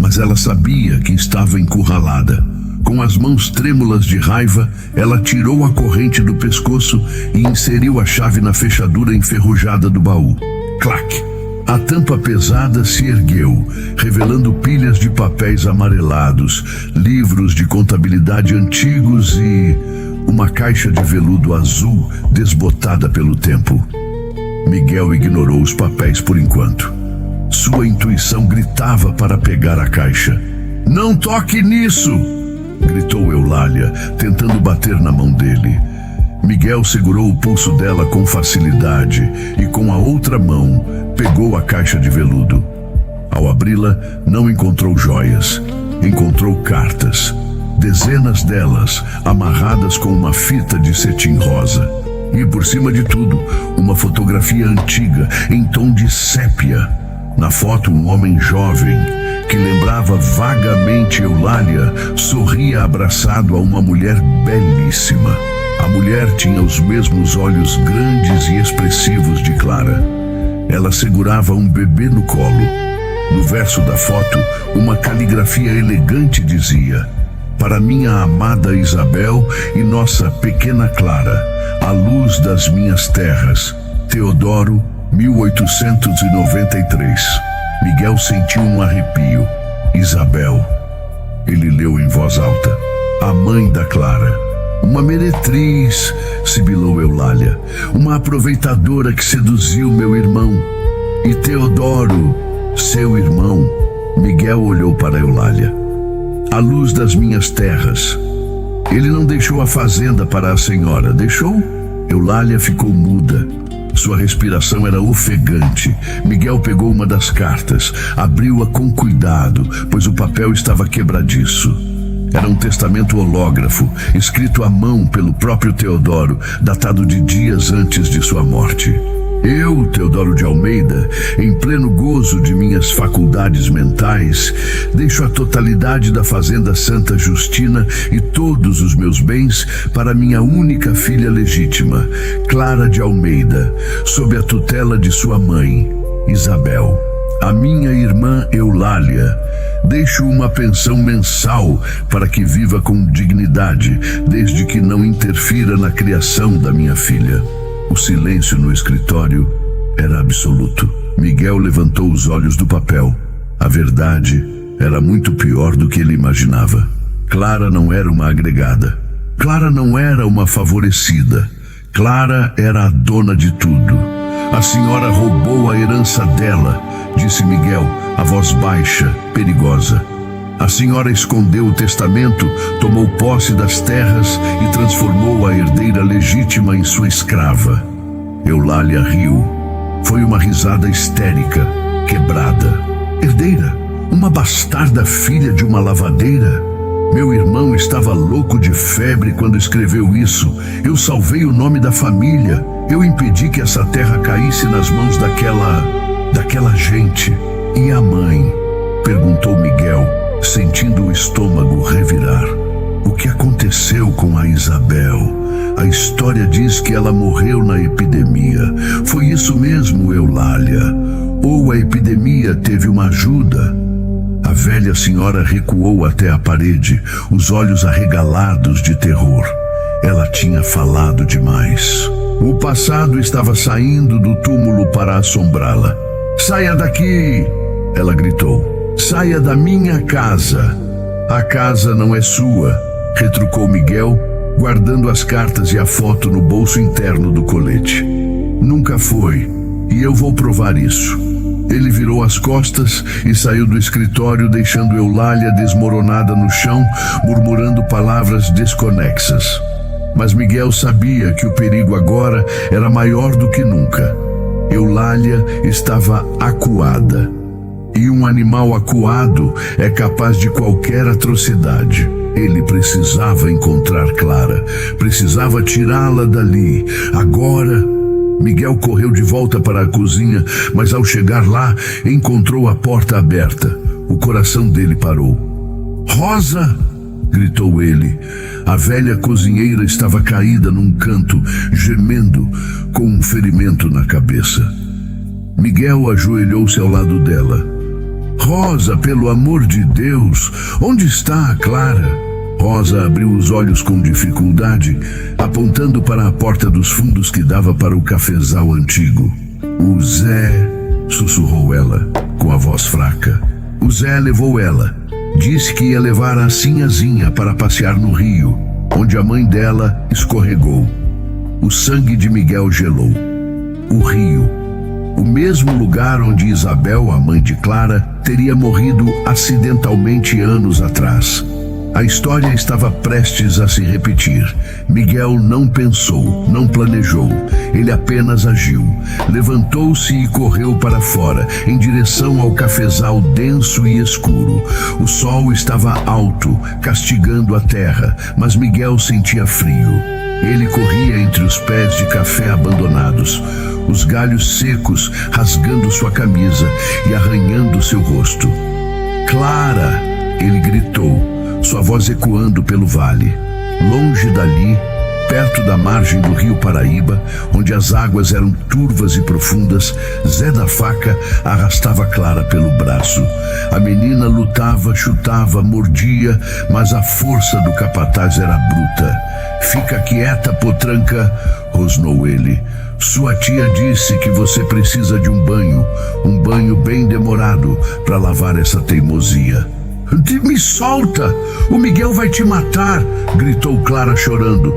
Mas ela sabia que estava encurralada. Com as mãos trêmulas de raiva, ela tirou a corrente do pescoço e inseriu a chave na fechadura enferrujada do baú. Clac! A tampa pesada se ergueu, revelando pilhas de papéis amarelados, livros de contabilidade antigos e uma caixa de veludo azul desbotada pelo tempo. Miguel ignorou os papéis por enquanto. Sua intuição gritava para pegar a caixa. "Não toque nisso!" gritou Eulália, tentando bater na mão dele. Miguel segurou o pulso dela com facilidade e com a outra mão pegou a caixa de veludo. Ao abri-la, não encontrou joias. Encontrou cartas. Dezenas delas amarradas com uma fita de cetim rosa. E por cima de tudo, uma fotografia antiga em tom de sépia. Na foto, um homem jovem, que lembrava vagamente Eulália, sorria abraçado a uma mulher belíssima. A mulher tinha os mesmos olhos grandes e expressivos de Clara. Ela segurava um bebê no colo. No verso da foto, uma caligrafia elegante dizia: "Para minha amada Isabel e nossa pequena Clara, a luz das minhas terras, Teodoro, 1893. Miguel sentiu um arrepio. Isabel. Ele leu em voz alta. A mãe da Clara. Uma meretriz, sibilou Eulália. Uma aproveitadora que seduziu meu irmão. E Teodoro, seu irmão. Miguel olhou para Eulália. A luz das minhas terras. Ele não deixou a fazenda para a senhora, deixou? Eulália ficou muda. Sua respiração era ofegante. Miguel pegou uma das cartas, abriu-a com cuidado, pois o papel estava quebradiço. Era um testamento hológrafo, escrito à mão pelo próprio Teodoro, datado de dias antes de sua morte. Eu, Teodoro de Almeida, em pleno gozo de minhas faculdades mentais, deixo a totalidade da fazenda Santa Justina e todos os meus bens para minha única filha legítima, Clara de Almeida, sob a tutela de sua mãe, Isabel. A minha irmã Eulália, deixo uma pensão mensal para que viva com dignidade, desde que não interfira na criação da minha filha. O silêncio no escritório era absoluto. Miguel levantou os olhos do papel. A verdade era muito pior do que ele imaginava. Clara não era uma agregada. Clara não era uma favorecida. Clara era a dona de tudo. A senhora roubou a herança dela, disse Miguel, a voz baixa, perigosa. A senhora escondeu o testamento, tomou posse das terras e transformou a herdeira legítima em sua escrava. Eulália riu. Foi uma risada histérica, quebrada. Herdeira? Uma bastarda filha de uma lavadeira? Meu irmão estava louco de febre quando escreveu isso. Eu salvei o nome da família. Eu impedi que essa terra caísse nas mãos daquela gente. E a mãe? Perguntou Miguel, sentindo o estômago revirar. O que aconteceu com a Isabel? A história diz que ela morreu na epidemia. Foi isso mesmo, Eulália? Ou a epidemia teve uma ajuda? A velha senhora recuou até a parede, os olhos arregalados de terror. Ela tinha falado demais. O passado estava saindo do túmulo para assombrá-la. Saia daqui! Ela gritou. Saia da minha casa. A casa não é sua, retrucou Miguel, guardando as cartas e a foto no bolso interno do colete. Nunca foi, e eu vou provar isso. Ele virou as costas e saiu do escritório, deixando Eulália desmoronada no chão, murmurando palavras desconexas. Mas Miguel sabia que o perigo agora era maior do que nunca. Eulália estava acuada. E um animal acuado é capaz de qualquer atrocidade. Ele precisava encontrar Clara, precisava tirá-la dali. Agora, Miguel correu de volta para a cozinha, mas ao chegar lá, encontrou a porta aberta. O coração dele parou. Rosa! Gritou ele. A velha cozinheira estava caída num canto, gemendo, com um ferimento na cabeça. Miguel ajoelhou-se ao lado dela. Rosa, pelo amor de Deus, onde está a Clara? Rosa abriu os olhos com dificuldade, apontando para a porta dos fundos que dava para o cafezal antigo. O Zé, sussurrou ela, com a voz fraca. O Zé levou ela. Disse que ia levar a Sinhazinha para passear no rio, onde a mãe dela escorregou. O sangue de Miguel gelou. O rio. O mesmo lugar onde Isabel, a mãe de Clara, teria morrido acidentalmente anos atrás. A história estava prestes a se repetir. Miguel não pensou, não planejou. Ele apenas agiu. Levantou-se e correu para fora, em direção ao cafezal denso e escuro. O sol estava alto, castigando a terra, mas Miguel sentia frio. Ele corria entre os pés de café abandonados, os galhos secos rasgando sua camisa e arranhando seu rosto. Clara! Ele gritou, sua voz ecoando pelo vale. Longe dali, perto da margem do rio Paraíba, onde as águas eram turvas e profundas, Zé da Faca arrastava Clara pelo braço. A menina lutava, chutava, mordia, mas a força do capataz era bruta. Fica quieta, potranca, rosnou ele. Sua tia disse que você precisa de um banho bem demorado para lavar essa teimosia. Me solta! O Miguel vai te matar! Gritou Clara chorando.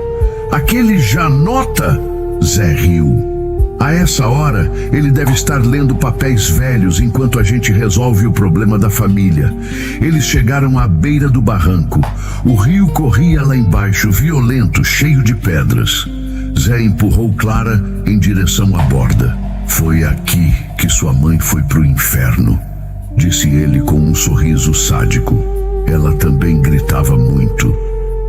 Aquele Janota? Zé riu. A essa hora, ele deve estar lendo papéis velhos enquanto a gente resolve o problema da família. Eles chegaram à beira do barranco. O rio corria lá embaixo, violento, cheio de pedras. Zé empurrou Clara em direção à borda. Foi aqui que sua mãe foi pro inferno, disse ele com um sorriso sádico. Ela também gritava muito.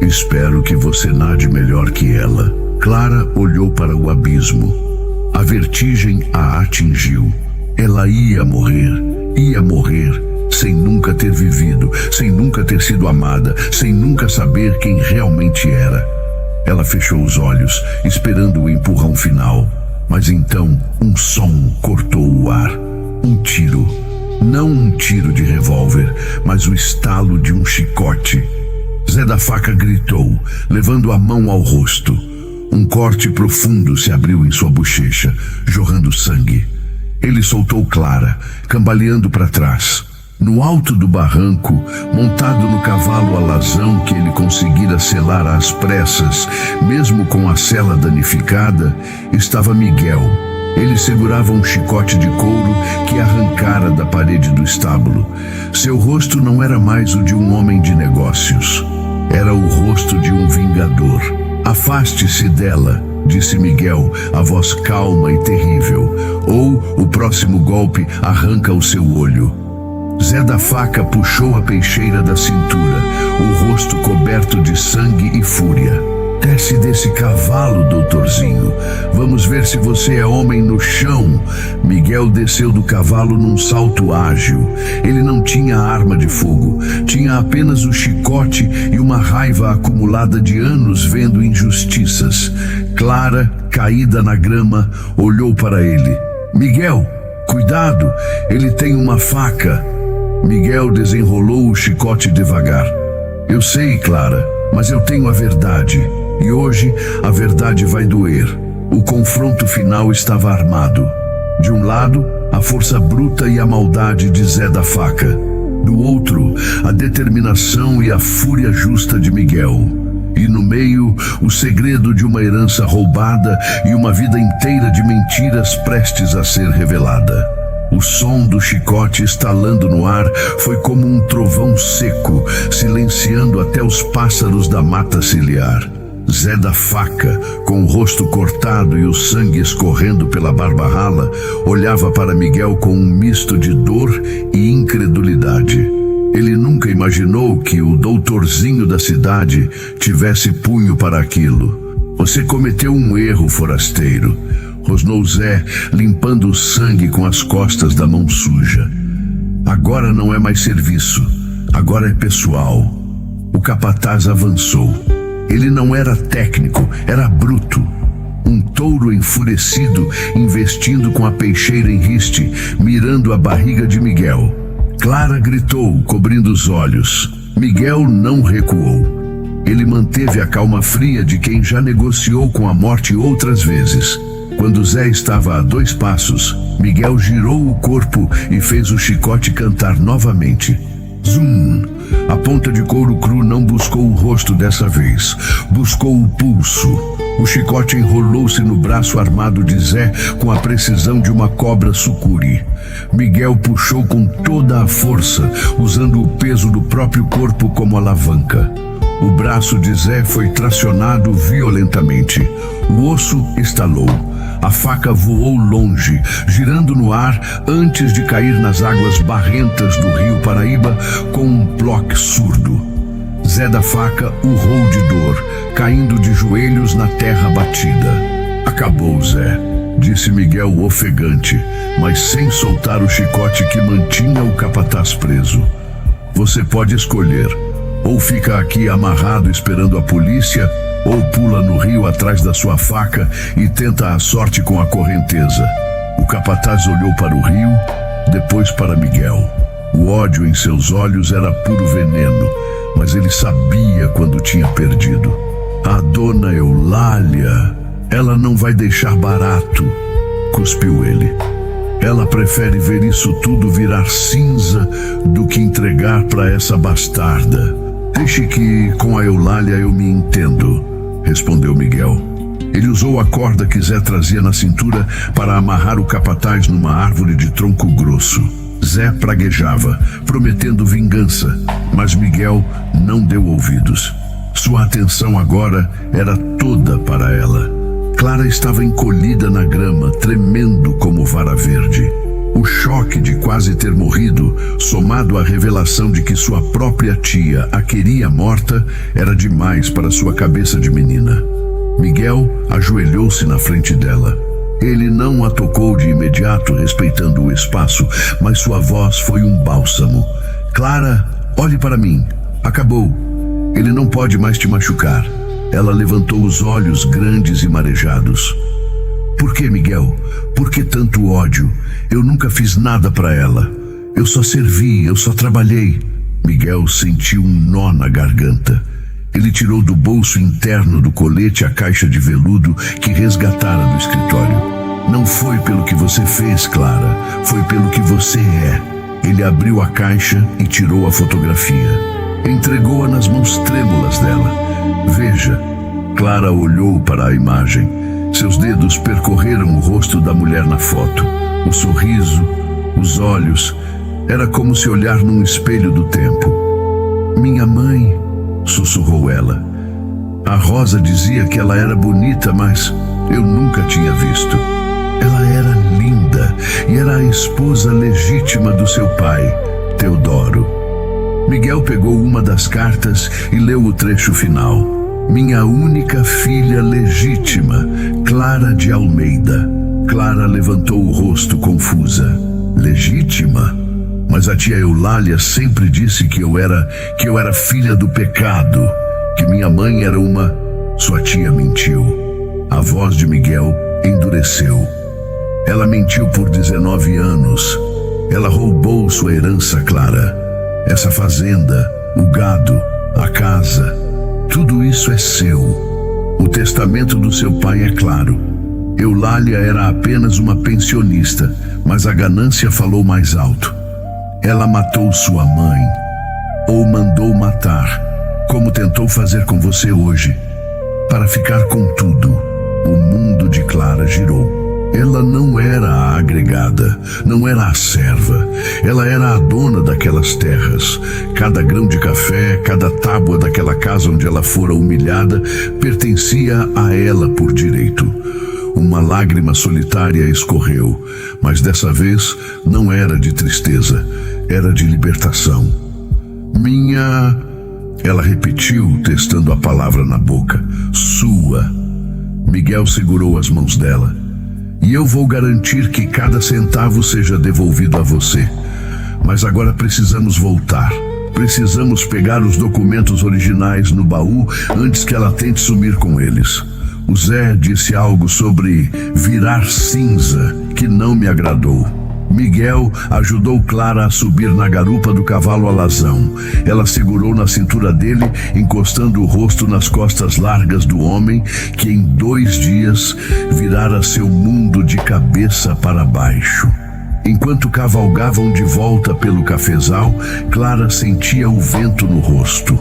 Espero que você nade melhor que ela. Clara olhou para o abismo. A vertigem a atingiu. Ela ia morrer, sem nunca ter vivido, sem nunca ter sido amada, sem nunca saber quem realmente era. Ela fechou os olhos, esperando o empurrão final. Mas então, um som cortou o ar. Um tiro. Não um tiro de revólver, mas o estalo de um chicote. Zé da Faca gritou, levando a mão ao rosto. Um corte profundo se abriu em sua bochecha, jorrando sangue. Ele soltou Clara, cambaleando para trás. No alto do barranco, montado no cavalo alazão que ele conseguira selar às pressas, mesmo com a sela danificada, estava Miguel. Ele segurava um chicote de couro que arrancara da parede do estábulo. Seu rosto não era mais o de um homem de negócios. Era o rosto de um vingador. Afaste-se dela, disse Miguel, a voz calma e terrível, ou o próximo golpe arranca o seu olho. Zé da Faca puxou a peixeira da cintura, o rosto coberto de sangue e fúria. Desce desse cavalo, doutorzinho. Vamos ver se você é homem no chão. Miguel desceu do cavalo num salto ágil. Ele não tinha arma de fogo. Tinha apenas o chicote e uma raiva acumulada de anos vendo injustiças. Clara, caída na grama, olhou para ele. Miguel, cuidado, ele tem uma faca. Miguel desenrolou o chicote devagar. Eu sei, Clara, mas eu tenho a verdade. E hoje a verdade vai doer. O confronto final estava armado. De um lado, a força bruta e a maldade de Zé da Faca. Do outro, a determinação e a fúria justa de Miguel. E no meio, o segredo de uma herança roubada e uma vida inteira de mentiras prestes a ser revelada. O som do chicote estalando no ar foi como um trovão seco, silenciando até os pássaros da mata ciliar. Zé da Faca, com o rosto cortado e o sangue escorrendo pela barba rala, olhava para Miguel com um misto de dor e incredulidade. Ele nunca imaginou que o doutorzinho da cidade tivesse punho para aquilo. Você cometeu um erro, forasteiro, rosnou Zé, limpando o sangue com as costas da mão suja. Agora não é mais serviço, agora é pessoal. O capataz avançou. Ele não era técnico, era bruto. Um touro enfurecido, investindo com a peixeira em riste, mirando a barriga de Miguel. Clara gritou, cobrindo os olhos. Miguel não recuou. Ele manteve a calma fria de quem já negociou com a morte outras vezes. Quando Zé estava a 2 passos, Miguel girou o corpo e fez o chicote cantar novamente. Zum! A ponta de couro cru não buscou o rosto dessa vez, buscou o pulso. O chicote enrolou-se no braço armado de Zé com a precisão de uma cobra sucuri. Miguel puxou com toda a força, usando o peso do próprio corpo como alavanca. O braço de Zé foi tracionado violentamente. O osso estalou. A faca voou longe, girando no ar antes de cair nas águas barrentas do rio Paraíba com um ploque surdo. Zé da Faca urrou de dor, caindo de joelhos na terra batida. Acabou, Zé, disse Miguel ofegante, mas sem soltar o chicote que mantinha o capataz preso. Você pode escolher, ou fica aqui amarrado esperando a polícia, ou pula no rio atrás da sua faca e tenta a sorte com a correnteza. O capataz olhou para o rio, depois para Miguel. O ódio em seus olhos era puro veneno, mas ele sabia quando tinha perdido. A dona Eulália, ela não vai deixar barato, cuspiu ele. Ela prefere ver isso tudo virar cinza do que entregar para essa bastarda. Deixe que com a Eulália eu me entendo, respondeu Miguel. Ele usou a corda que Zé trazia na cintura para amarrar o capataz numa árvore de tronco grosso. Zé praguejava, prometendo vingança, mas Miguel não deu ouvidos. Sua atenção agora era toda para ela. Clara estava encolhida na grama, tremendo como vara verde. O choque de quase ter morrido, somado à revelação de que sua própria tia a queria morta, era demais para sua cabeça de menina. Miguel ajoelhou-se na frente dela. Ele não a tocou de imediato, respeitando o espaço, mas sua voz foi um bálsamo. Clara, olhe para mim. Acabou. Ele não pode mais te machucar. Ela levantou os olhos grandes e marejados. Por que, Miguel? Por que tanto ódio? Eu nunca fiz nada para ela. Eu só servi, eu só trabalhei. Miguel sentiu um nó na garganta. Ele tirou do bolso interno do colete a caixa de veludo que resgatara do escritório. Não foi pelo que você fez, Clara. Foi pelo que você é. Ele abriu a caixa e tirou a fotografia. Entregou-a nas mãos trêmulas dela. Veja. Clara olhou para a imagem. Seus dedos percorreram o rosto da mulher na foto. O sorriso, os olhos. Era como se olhar num espelho do tempo. Minha mãe, sussurrou ela. A Rosa dizia que ela era bonita, mas eu nunca tinha visto. Ela era linda e era a esposa legítima do seu pai, Teodoro. Miguel pegou uma das cartas e leu o trecho final. Minha única filha legítima, Clara de Almeida. Clara levantou o rosto confusa. Legítima? Mas a tia Eulália sempre disse que eu era filha do pecado, que minha mãe era uma... Sua tia mentiu. A voz de Miguel endureceu. Ela mentiu por 19 anos. Ela roubou sua herança, Clara. Essa fazenda, o gado, a casa, tudo isso é seu. O testamento do seu pai é claro. Eulália era apenas uma pensionista, mas a ganância falou mais alto. Ela matou sua mãe, ou mandou matar, como tentou fazer com você hoje. Para ficar com tudo, o mundo de Clara girou. Ela não era a agregada, não era a serva. Ela era a dona daquelas terras. Cada grão de café, cada tábua daquela casa onde ela fora humilhada, pertencia a ela por direito. Uma lágrima solitária escorreu, mas dessa vez não era de tristeza, era de libertação. Minha... Ela repetiu, testando a palavra na boca. Sua. Miguel segurou as mãos dela. E eu vou garantir que cada centavo seja devolvido a você. Mas agora precisamos voltar. Precisamos pegar os documentos originais no baú antes que ela tente sumir com eles. O Zé disse algo sobre virar cinza que não me agradou. Miguel ajudou Clara a subir na garupa do cavalo alazão. Ela segurou na cintura dele, encostando o rosto nas costas largas do homem que em 2 dias virara seu mundo de cabeça para baixo. Enquanto cavalgavam de volta pelo cafezal, Clara sentia o vento no rosto.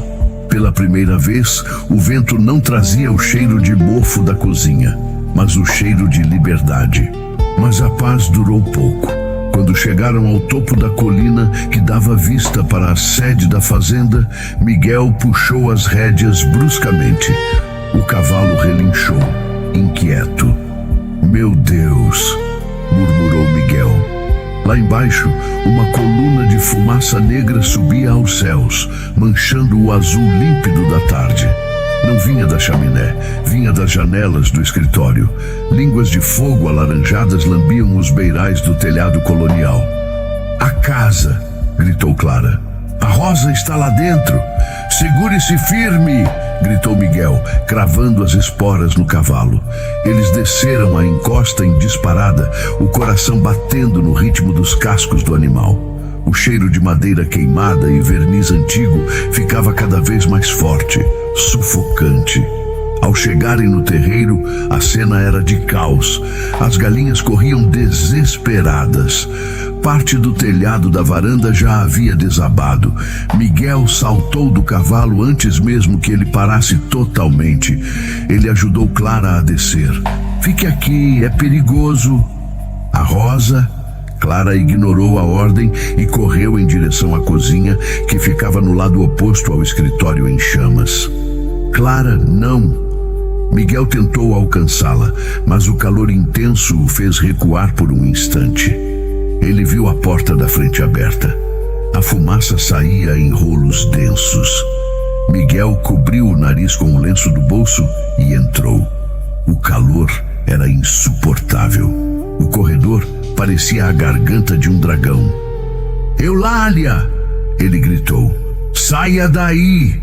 Pela primeira vez, o vento não trazia o cheiro de mofo da cozinha, mas o cheiro de liberdade. Mas a paz durou pouco. Quando chegaram ao topo da colina que dava vista para a sede da fazenda, Miguel puxou as rédeas bruscamente. O cavalo relinchou, inquieto. Meu Deus, murmurou Miguel. Lá embaixo, uma coluna de fumaça negra subia aos céus, manchando o azul límpido da tarde. Não vinha da chaminé, vinha das janelas do escritório. Línguas de fogo alaranjadas lambiam os beirais do telhado colonial. A casa, gritou Clara. A Rosa está lá dentro. Segure-se firme, gritou Miguel, cravando as esporas no cavalo. Eles desceram a encosta em disparada, o coração batendo no ritmo dos cascos do animal. O cheiro de madeira queimada e verniz antigo ficava cada vez mais forte, sufocante. Ao chegarem no terreiro, a cena era de caos. As galinhas corriam desesperadas. Parte do telhado da varanda já havia desabado. Miguel saltou do cavalo antes mesmo que ele parasse totalmente. Ele ajudou Clara a descer. Fique aqui, é perigoso. A Rosa... Clara ignorou a ordem e correu em direção à cozinha, que ficava no lado oposto ao escritório em chamas. Clara, não. Miguel tentou alcançá-la, mas o calor intenso o fez recuar por um instante. Ele viu a porta da frente aberta. A fumaça saía em rolos densos. Miguel cobriu o nariz com o lenço do bolso e entrou. O calor era insuportável. O corredor parecia a garganta de um dragão. Eulália! Ele gritou. Saia daí!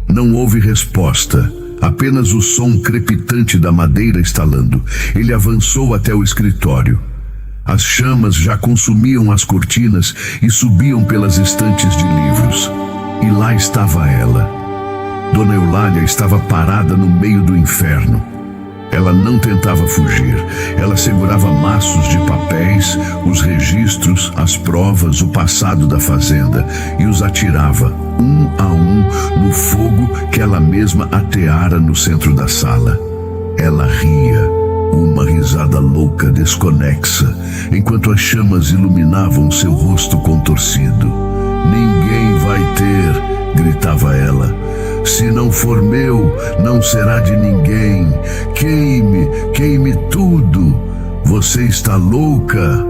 Não houve resposta, apenas o som crepitante da madeira estalando. Ele avançou até o escritório. As chamas já consumiam as cortinas e subiam pelas estantes de livros. E lá estava ela. Dona Eulália estava parada no meio do inferno. Ela não tentava fugir. Ela segurava maços de papéis, os registros, as provas, o passado da fazenda, e os atirava, um a um, no fogo que ela mesma ateara no centro da sala. Ela ria, uma risada louca, desconexa, enquanto as chamas iluminavam seu rosto contorcido. Ninguém vai ter, gritava ela. Se não for meu, não será de ninguém. Queime, queime tudo. Você está louca?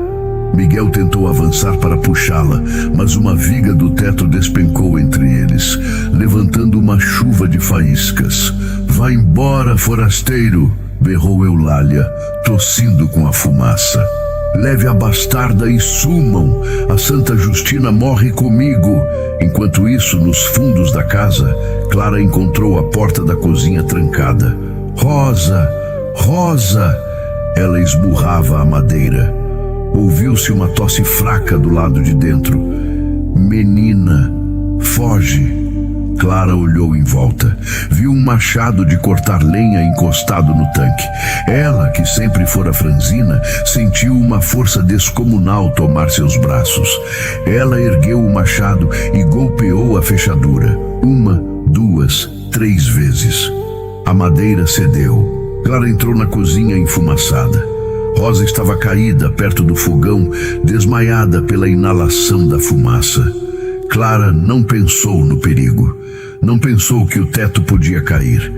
Miguel tentou avançar para puxá-la, mas uma viga do teto despencou entre eles, levantando uma chuva de faíscas. Vá embora, forasteiro, berrou Eulália, tossindo com a fumaça. Leve a bastarda e sumam. A Santa Justina morre comigo. Enquanto isso, nos fundos da casa, Clara encontrou a porta da cozinha trancada. Rosa! Rosa! Ela esmurrava a madeira. Ouviu-se uma tosse fraca do lado de dentro. Menina, foge! Clara olhou em volta. Viu um machado de cortar lenha encostado no tanque. Ela, que sempre fora franzina, sentiu uma força descomunal tomar seus braços. Ela ergueu o machado e golpeou a fechadura. 1, 2, 3 vezes. A madeira cedeu. Clara entrou na cozinha enfumaçada. Rosa estava caída perto do fogão, desmaiada pela inalação da fumaça. Clara não pensou no perigo. Não pensou que o teto podia cair.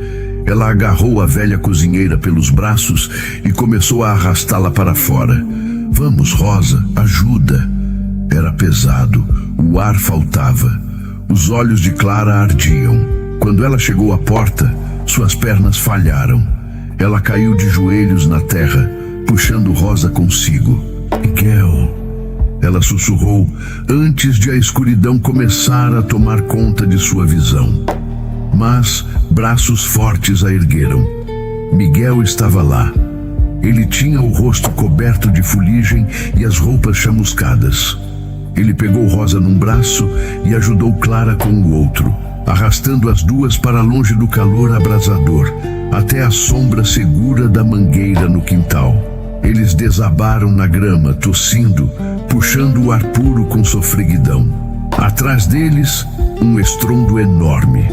Ela agarrou a velha cozinheira pelos braços e começou a arrastá-la para fora. Vamos, Rosa, ajuda. Era pesado, o ar faltava. Os olhos de Clara ardiam. Quando ela chegou à porta, suas pernas falharam. Ela caiu de joelhos na terra, puxando Rosa consigo. Miguel, ela sussurrou antes de a escuridão começar a tomar conta de sua visão. Mas braços fortes a ergueram. Miguel estava lá. Ele tinha o rosto coberto de fuligem e as roupas chamuscadas. Ele pegou Rosa num braço e ajudou Clara com o outro, arrastando as duas para longe do calor abrasador, até a sombra segura da mangueira no quintal. Eles desabaram na grama, tossindo, puxando o ar puro com sofreguidão. Atrás deles, um estrondo enorme.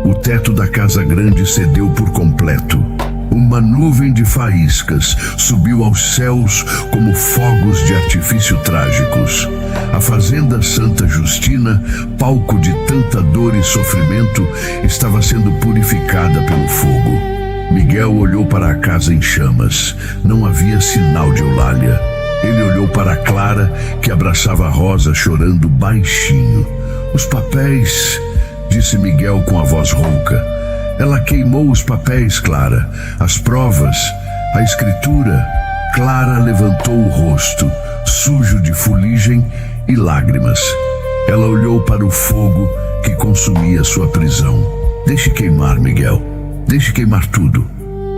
O teto da casa grande cedeu por completo. Uma nuvem de faíscas subiu aos céus como fogos de artifício trágicos. A fazenda Santa Justina, palco de tanta dor e sofrimento, estava sendo purificada pelo fogo. Miguel olhou para a casa em chamas. Não havia sinal de Eulália. Ele olhou para Clara, que abraçava a Rosa chorando baixinho. Os papéis, disse Miguel com a voz rouca. Ela queimou os papéis, Clara. As provas, a escritura. Clara levantou o rosto, sujo de fuligem e lágrimas. Ela olhou para o fogo que consumia sua prisão. Deixe queimar, Miguel. Deixe queimar tudo.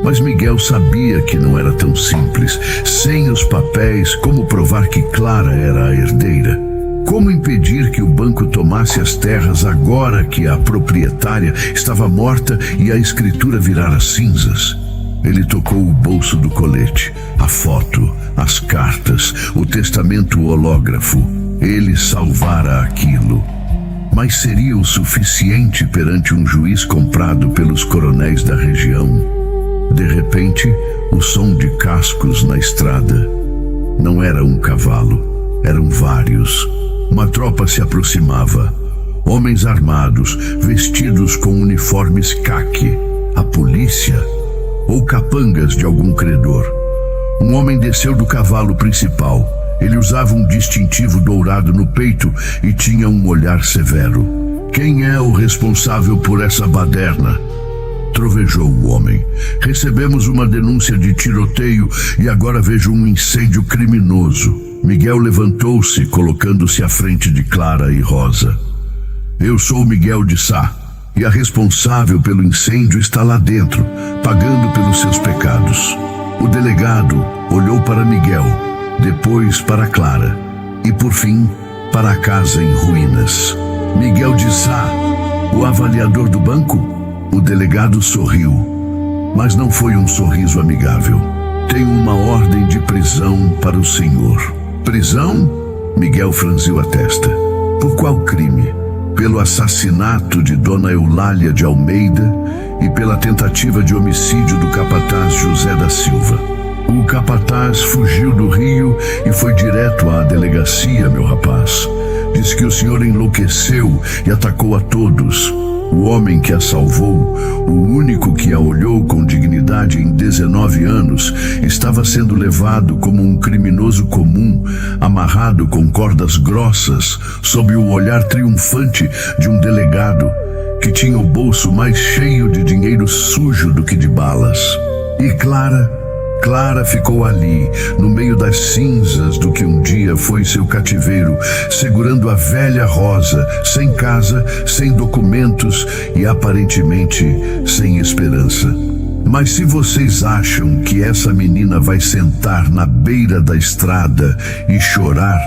Mas Miguel sabia que não era tão simples. Sem os papéis, como provar que Clara era a herdeira? Como impedir que o banco tomasse as terras agora que a proprietária estava morta e a escritura virara cinzas? Ele tocou o bolso do colete, a foto, as cartas, o testamento hológrafo. Ele salvara aquilo. Mas seria o suficiente perante um juiz comprado pelos coronéis da região? De repente, o som de cascos na estrada. Não era um cavalo, eram vários. Uma tropa se aproximava. Homens armados, vestidos com uniformes caque. A polícia? Ou capangas de algum credor? Um homem desceu do cavalo principal. Ele usava um distintivo dourado no peito e tinha um olhar severo. Quem é o responsável por essa baderna? Trovejou o homem. Recebemos uma denúncia de tiroteio e agora vejo um incêndio criminoso. Miguel levantou-se, colocando-se à frente de Clara e Rosa. Eu sou Miguel de Sá, e a responsável pelo incêndio está lá dentro, pagando pelos seus pecados. O delegado olhou para Miguel, depois para Clara, e por fim para a casa em ruínas. Miguel de Sá, o avaliador do banco? O delegado sorriu, mas não foi um sorriso amigável. Tenho uma ordem de prisão para o senhor. Prisão? Miguel franziu a testa. Por qual crime? Pelo assassinato de Dona Eulália de Almeida e pela tentativa de homicídio do capataz José da Silva. O capataz fugiu do Rio e foi direto à delegacia, meu rapaz. Diz que o senhor enlouqueceu e atacou a todos. O homem que a salvou, o único que a olhou com dignidade em 19 anos, estava sendo levado como um criminoso comum, amarrado com cordas grossas, sob o olhar triunfante de um delegado que tinha o bolso mais cheio de dinheiro sujo do que de balas. E Clara ficou ali, no meio das cinzas do que um dia foi seu cativeiro, segurando a velha Rosa, sem casa, sem documentos e aparentemente sem esperança. Mas se vocês acham que essa menina vai sentar na beira da estrada e chorar,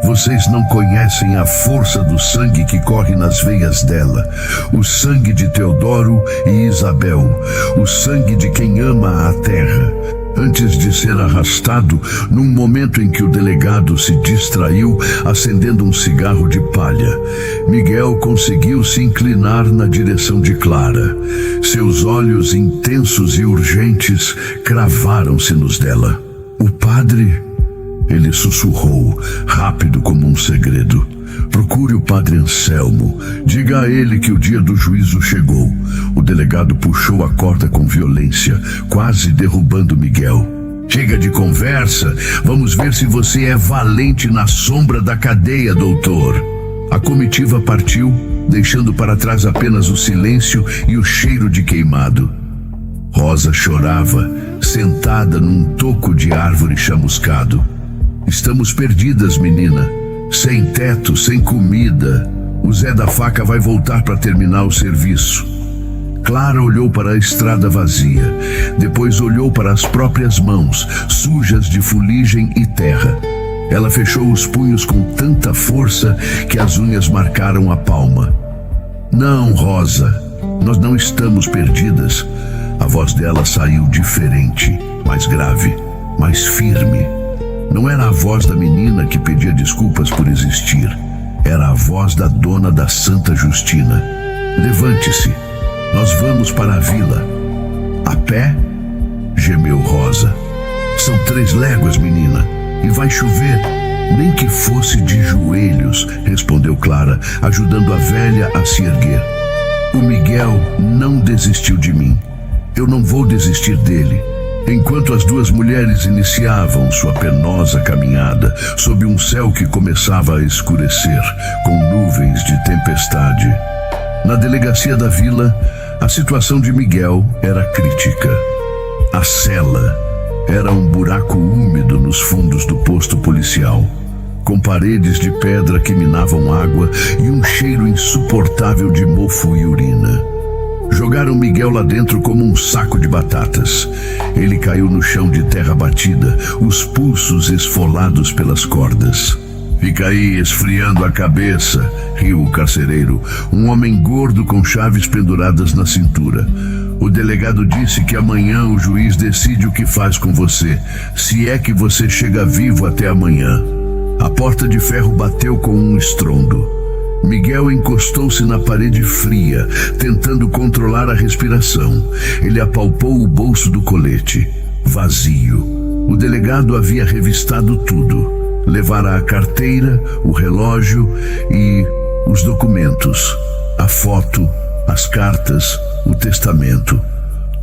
vocês não conhecem a força do sangue que corre nas veias dela, o sangue de Teodoro e Isabel, o sangue de quem ama a terra. Antes de ser arrastado, num momento em que o delegado se distraiu acendendo um cigarro de palha, Miguel conseguiu se inclinar na direção de Clara. Seus olhos intensos e urgentes cravaram-se nos dela. O padre? Ele sussurrou, rápido como um segredo. Procure o padre Anselmo. Diga a ele que o dia do juízo chegou. O delegado puxou a corda com violência, quase derrubando Miguel. Chega de conversa. Vamos ver se você é valente na sombra da cadeia, doutor. A comitiva partiu, deixando para trás apenas o silêncio e o cheiro de queimado. Rosa chorava, sentada num toco de árvore chamuscado. Estamos perdidas, menina. Sem teto, sem comida. O Zé da Faca vai voltar para terminar o serviço. Clara olhou para a estrada vazia. Depois olhou para as próprias mãos, sujas de fuligem e terra. Ela fechou os punhos com tanta força que as unhas marcaram a palma. Não, Rosa, nós não estamos perdidas. A voz dela saiu diferente, mais grave, mais firme. Não era a voz da menina que pedia desculpas por existir. Era a voz da dona da Santa Justina. Levante-se. Nós vamos para a vila. A pé? Gemeu Rosa. São 3 léguas, menina. E vai chover. Nem que fosse de joelhos, respondeu Clara, ajudando a velha a se erguer. O Miguel não desistiu de mim. Eu não vou desistir dele. Enquanto as 2 mulheres iniciavam sua penosa caminhada sob um céu que começava a escurecer, com nuvens de tempestade. Na delegacia da vila, a situação de Miguel era crítica. A cela era um buraco úmido nos fundos do posto policial, com paredes de pedra que minavam água e um cheiro insuportável de mofo e urina. Jogaram Miguel lá dentro como um saco de batatas. Ele caiu no chão de terra batida, os pulsos esfolados pelas cordas. Fica aí esfriando a cabeça, riu o carcereiro, um homem gordo com chaves penduradas na cintura. O delegado disse que amanhã o juiz decide o que faz com você, se é que você chega vivo até amanhã. A porta de ferro bateu com um estrondo. Miguel encostou-se na parede fria, tentando controlar a respiração. Ele apalpou o bolso do colete. Vazio. O delegado havia revistado tudo. Levara a carteira, o relógio e os documentos. A foto, as cartas, o testamento.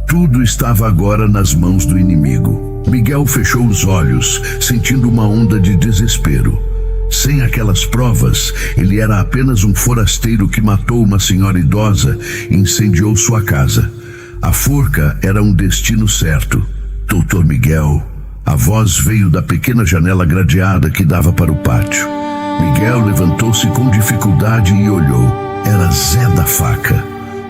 Tudo estava agora nas mãos do inimigo. Miguel fechou os olhos, sentindo uma onda de desespero. Sem aquelas provas, ele era apenas um forasteiro que matou uma senhora idosa e incendiou sua casa. A forca era um destino certo. Doutor Miguel. A voz veio da pequena janela gradeada que dava para o pátio. Miguel levantou-se com dificuldade e olhou. Era Zé da Faca.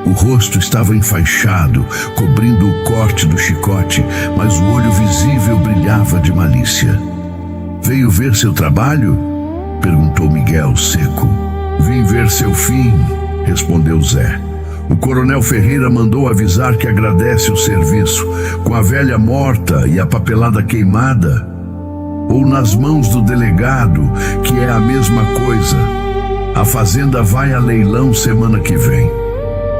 O rosto estava enfaixado, cobrindo o corte do chicote, mas o olho visível brilhava de malícia. Veio ver seu trabalho? Perguntou Miguel seco. Vim ver seu fim, respondeu Zé. O coronel Ferreira mandou avisar que agradece o serviço, com a velha morta e a papelada queimada. Ou nas mãos do delegado, que é a mesma coisa. A fazenda vai a leilão semana que vem.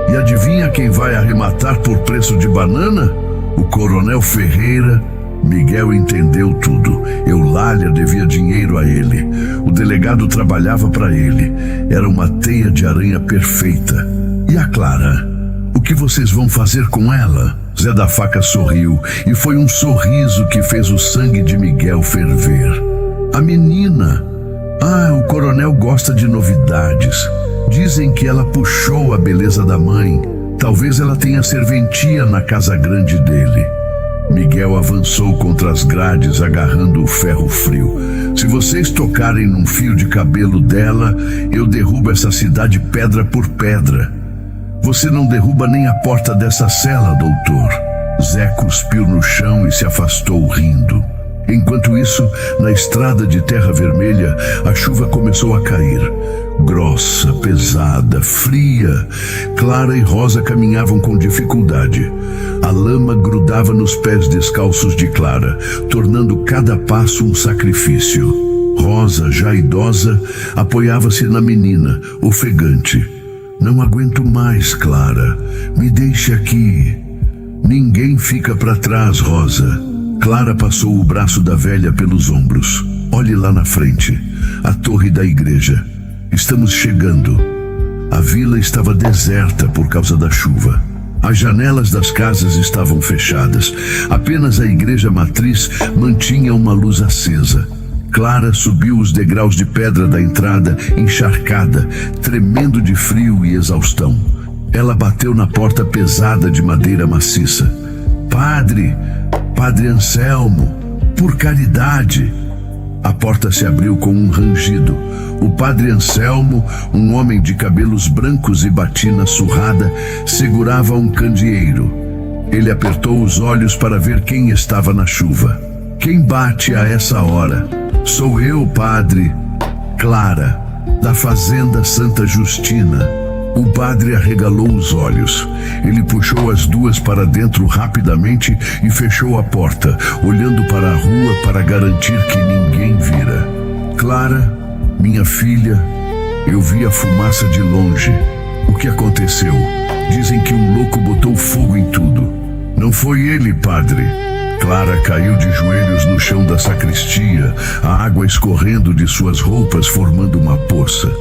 E adivinha quem vai arrematar por preço de banana? O coronel Ferreira. Miguel entendeu tudo. Eulália devia dinheiro a ele. O delegado trabalhava para ele. Era uma teia de aranha perfeita. E a Clara? O que vocês vão fazer com ela? Zé da Faca sorriu, e foi um sorriso que fez o sangue de Miguel ferver. A menina. O coronel gosta de novidades. Dizem que ela puxou a beleza da mãe. Talvez ela tenha serventia na casa grande dele. Miguel avançou contra as grades, agarrando o ferro frio. Se vocês tocarem num fio de cabelo dela, eu derrubo essa cidade pedra por pedra. Você não derruba nem a porta dessa cela, doutor. Zé cuspiu no chão e se afastou rindo. Enquanto isso, na estrada de terra vermelha, a chuva começou a cair. Grossa, pesada, fria. Clara e Rosa caminhavam com dificuldade. A lama grudava nos pés descalços de Clara, tornando cada passo um sacrifício. Rosa, já idosa, apoiava-se na menina, ofegante. Não aguento mais, Clara. Me deixe aqui. Ninguém fica para trás, Rosa. Clara passou o braço da velha pelos ombros. Olhe lá na frente, a torre da igreja. Estamos chegando. A vila estava deserta por causa da chuva. As janelas das casas estavam fechadas. Apenas a igreja matriz mantinha uma luz acesa. Clara subiu os degraus de pedra da entrada, encharcada, tremendo de frio e exaustão. Ela bateu na porta pesada de madeira maciça. Padre Anselmo, por caridade. A porta se abriu com um rangido. O padre Anselmo, um homem de cabelos brancos e batina surrada, segurava um candeeiro. Ele apertou os olhos para ver quem estava na chuva. Quem bate a essa hora? Sou eu, padre. Clara, da fazenda Santa Justina. O padre arregalou os olhos. Ele puxou as duas para dentro rapidamente e fechou a porta, olhando para a rua para garantir que ninguém vira. Clara, minha filha, eu vi a fumaça de longe. O que aconteceu? Dizem que um louco botou fogo em tudo. Não foi ele, padre. Clara caiu de joelhos no chão da sacristia, a água escorrendo de suas roupas formando uma poça.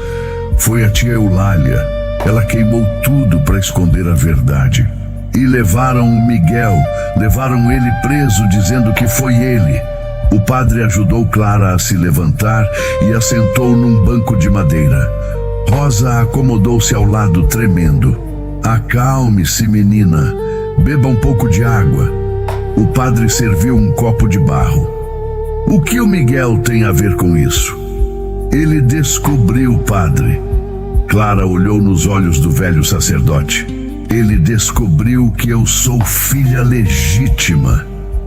Foi a tia Eulália. Ela queimou tudo para esconder a verdade. E levaram o Miguel, levaram ele preso, dizendo que foi ele. O padre ajudou Clara a se levantar e a sentou num banco de madeira. Rosa acomodou-se ao lado, tremendo. Acalme-se, menina. Beba um pouco de água. O padre serviu um copo de barro. O que o Miguel tem a ver com isso? Ele descobriu, padre. Clara olhou nos olhos do velho sacerdote. Ele descobriu que eu sou filha legítima,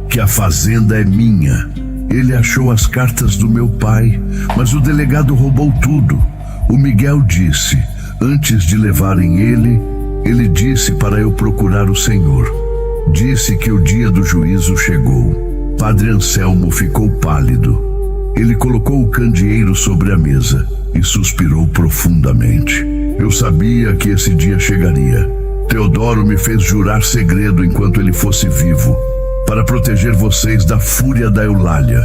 que a fazenda é minha. Ele achou as cartas do meu pai, mas o delegado roubou tudo. O Miguel disse, antes de levarem ele disse para eu procurar o Senhor. Disse que o dia do juízo chegou. Padre Anselmo ficou pálido. Ele colocou o candeeiro sobre a mesa e suspirou profundamente. Eu sabia que esse dia chegaria. Teodoro me fez jurar segredo enquanto ele fosse vivo, para proteger vocês da fúria da Eulália.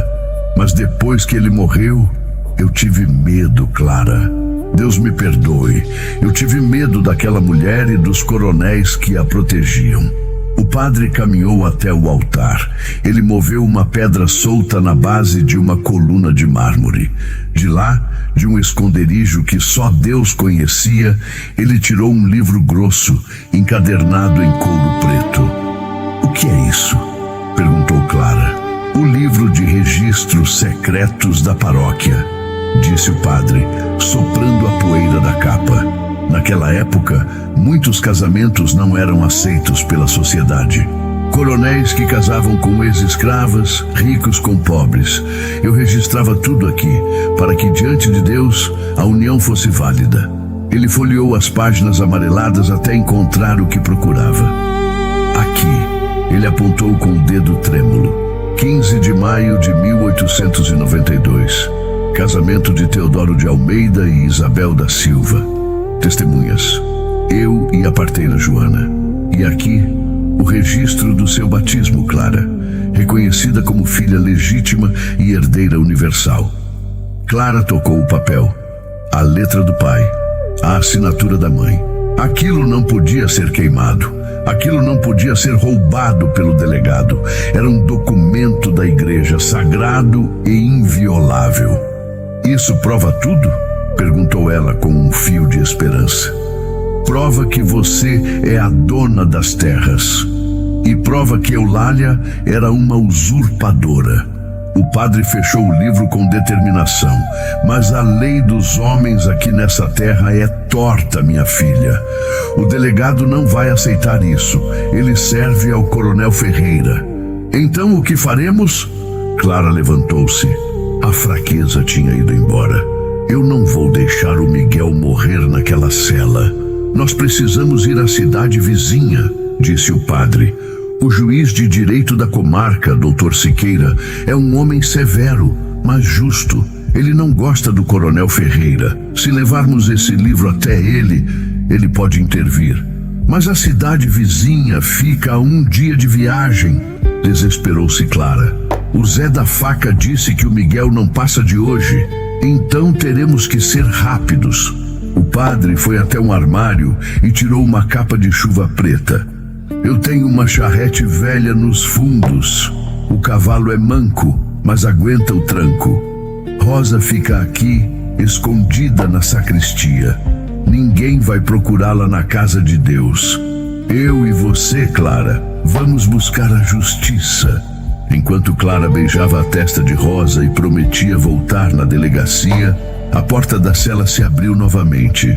Mas depois que ele morreu, eu tive medo, Clara. Deus me perdoe. Eu tive medo daquela mulher e dos coronéis que a protegiam. O padre caminhou até o altar. Ele moveu uma pedra solta na base de uma coluna de mármore. De lá, de um esconderijo que só Deus conhecia, ele tirou um livro grosso, encadernado em couro preto. O que é isso? Perguntou Clara. O livro de registros secretos da paróquia, disse o padre, soprando a poeira da capa. Naquela época, muitos casamentos não eram aceitos pela sociedade. Coronéis que casavam com ex-escravas, ricos com pobres. Eu registrava tudo aqui, para que diante de Deus a união fosse válida. Ele folheou as páginas amareladas até encontrar o que procurava. Aqui, ele apontou com o dedo trêmulo. 15 de maio de 1892. Casamento de Teodoro de Almeida e Isabel da Silva. Testemunhas, eu e a parteira Joana. E aqui, o registro do seu batismo, Clara, reconhecida como filha legítima e herdeira universal. Clara tocou o papel, a letra do pai, a assinatura da mãe. Aquilo não podia ser queimado, aquilo não podia ser roubado pelo delegado. Era um documento da igreja, sagrado e inviolável. Isso prova tudo? Perguntou ela com um fio de esperança. Prova que você é a dona das terras. E prova que Eulália era uma usurpadora. O padre fechou o livro com determinação. Mas a lei dos homens aqui nessa terra é torta, minha filha. O delegado não vai aceitar isso. Ele serve ao coronel Ferreira. Então o que faremos? Clara levantou-se. A fraqueza tinha ido embora. Eu não vou deixar o Miguel morrer naquela cela. Nós precisamos ir à cidade vizinha, disse o padre. O juiz de direito da comarca, Dr. Siqueira, é um homem severo, mas justo. Ele não gosta do coronel Ferreira. Se levarmos esse livro até ele, ele pode intervir. Mas a cidade vizinha fica a 1 dia de viagem, desesperou-se Clara. O Zé da Faca disse que o Miguel não passa de hoje. Então teremos que ser rápidos. O padre foi até um armário e tirou uma capa de chuva preta. Eu tenho uma charrete velha nos fundos. O cavalo é manco, mas aguenta o tranco. Rosa fica aqui, escondida na sacristia. Ninguém vai procurá-la na casa de Deus. Eu e você, Clara, vamos buscar a justiça. Enquanto Clara beijava a testa de Rosa e prometia voltar na delegacia, a porta da cela se abriu novamente.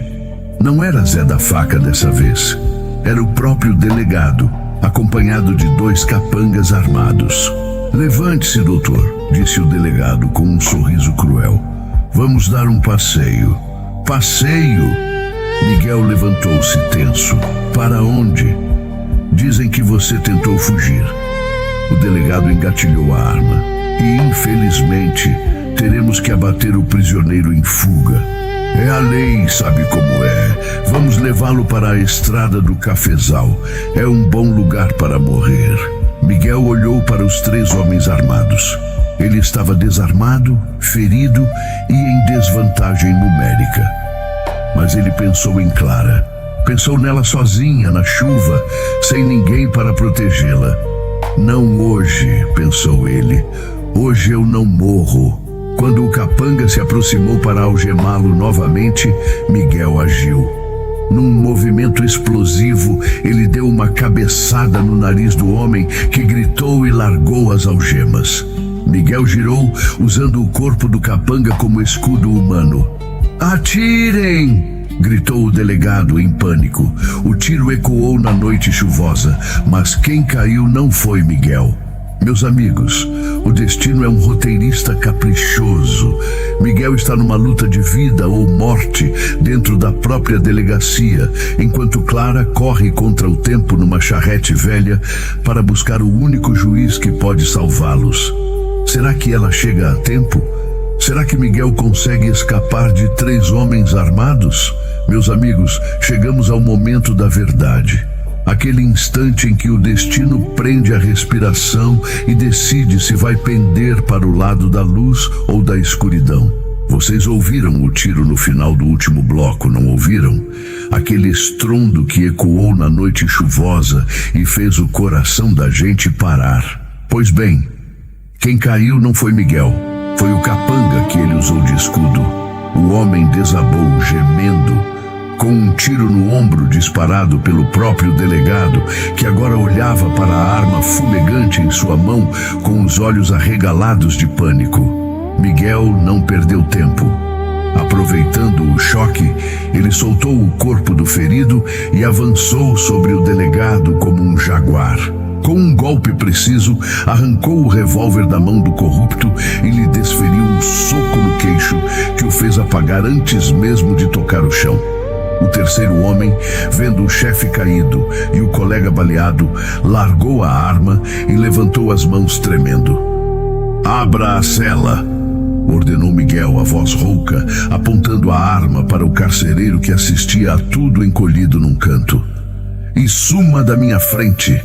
Não era Zé da Faca dessa vez. Era o próprio delegado, acompanhado de 2 capangas armados. Levante-se, doutor, disse o delegado com um sorriso cruel. Vamos dar um passeio. Passeio? Miguel levantou-se tenso. Para onde? Dizem que você tentou fugir. O delegado engatilhou a arma. E, infelizmente, teremos que abater o prisioneiro em fuga. É a lei, sabe como é. Vamos levá-lo para a estrada do Cafezal. É um bom lugar para morrer. Miguel olhou para os 3 homens armados. Ele estava desarmado, ferido e em desvantagem numérica. Mas ele pensou em Clara. Pensou nela sozinha, na chuva, sem ninguém para protegê-la. Não hoje, pensou ele. Hoje eu não morro. Quando o capanga se aproximou para algemá-lo novamente, Miguel agiu. Num movimento explosivo, ele deu uma cabeçada no nariz do homem, que gritou e largou as algemas. Miguel girou, usando o corpo do capanga como escudo humano. Atirem! Gritou o delegado em pânico. O tiro ecoou na noite chuvosa, mas quem caiu não foi Miguel. Meus amigos, o destino é um roteirista caprichoso. Miguel está numa luta de vida ou morte dentro da própria delegacia, enquanto Clara corre contra o tempo numa charrete velha para buscar o único juiz que pode salvá-los. Será que ela chega a tempo? Será que Miguel consegue escapar de 3 homens armados? Meus amigos, chegamos ao momento da verdade. Aquele instante em que o destino prende a respiração e decide se vai pender para o lado da luz ou da escuridão. Vocês ouviram o tiro no final do último bloco, não ouviram? Aquele estrondo que ecoou na noite chuvosa e fez o coração da gente parar. Pois bem, quem caiu não foi Miguel, foi o capanga que ele usou de escudo. O homem desabou gemendo, com um tiro no ombro disparado pelo próprio delegado, que agora olhava para a arma fumegante em sua mão com os olhos arregalados de pânico. Miguel não perdeu tempo. Aproveitando o choque, ele soltou o corpo do ferido e avançou sobre o delegado como um jaguar. Com um golpe preciso, arrancou o revólver da mão do corrupto e lhe desferiu um soco no queixo que o fez apagar antes mesmo de tocar o chão. O terceiro homem, vendo o chefe caído e o colega baleado, largou a arma e levantou as mãos tremendo. Abra a cela, ordenou Miguel, a voz rouca, apontando a arma para o carcereiro que assistia a tudo encolhido num canto. E suma da minha frente.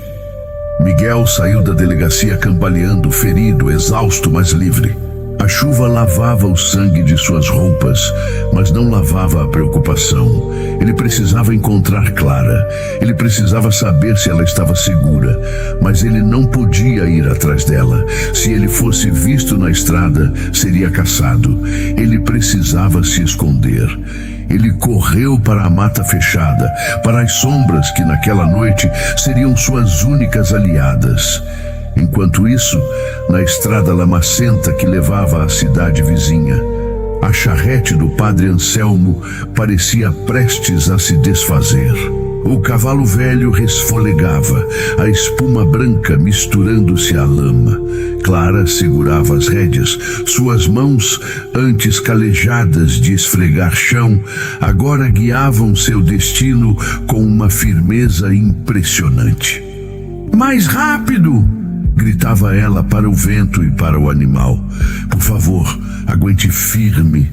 Miguel saiu da delegacia cambaleando, ferido, exausto, mas livre. A chuva lavava o sangue de suas roupas, mas não lavava a preocupação. Ele precisava encontrar Clara. Ele precisava saber se ela estava segura, mas ele não podia ir atrás dela. Se ele fosse visto na estrada, seria caçado. Ele precisava se esconder. Ele correu para a mata fechada, para as sombras que naquela noite seriam suas únicas aliadas. Enquanto isso, na estrada lamacenta que levava à cidade vizinha, a charrete do padre Anselmo parecia prestes a se desfazer. O cavalo velho resfolegava, a espuma branca misturando-se à lama. Clara segurava as rédeas. Suas mãos, antes calejadas de esfregar chão, agora guiavam seu destino com uma firmeza impressionante. Mais rápido! Gritava ela para o vento e para o animal. Por favor, aguente firme.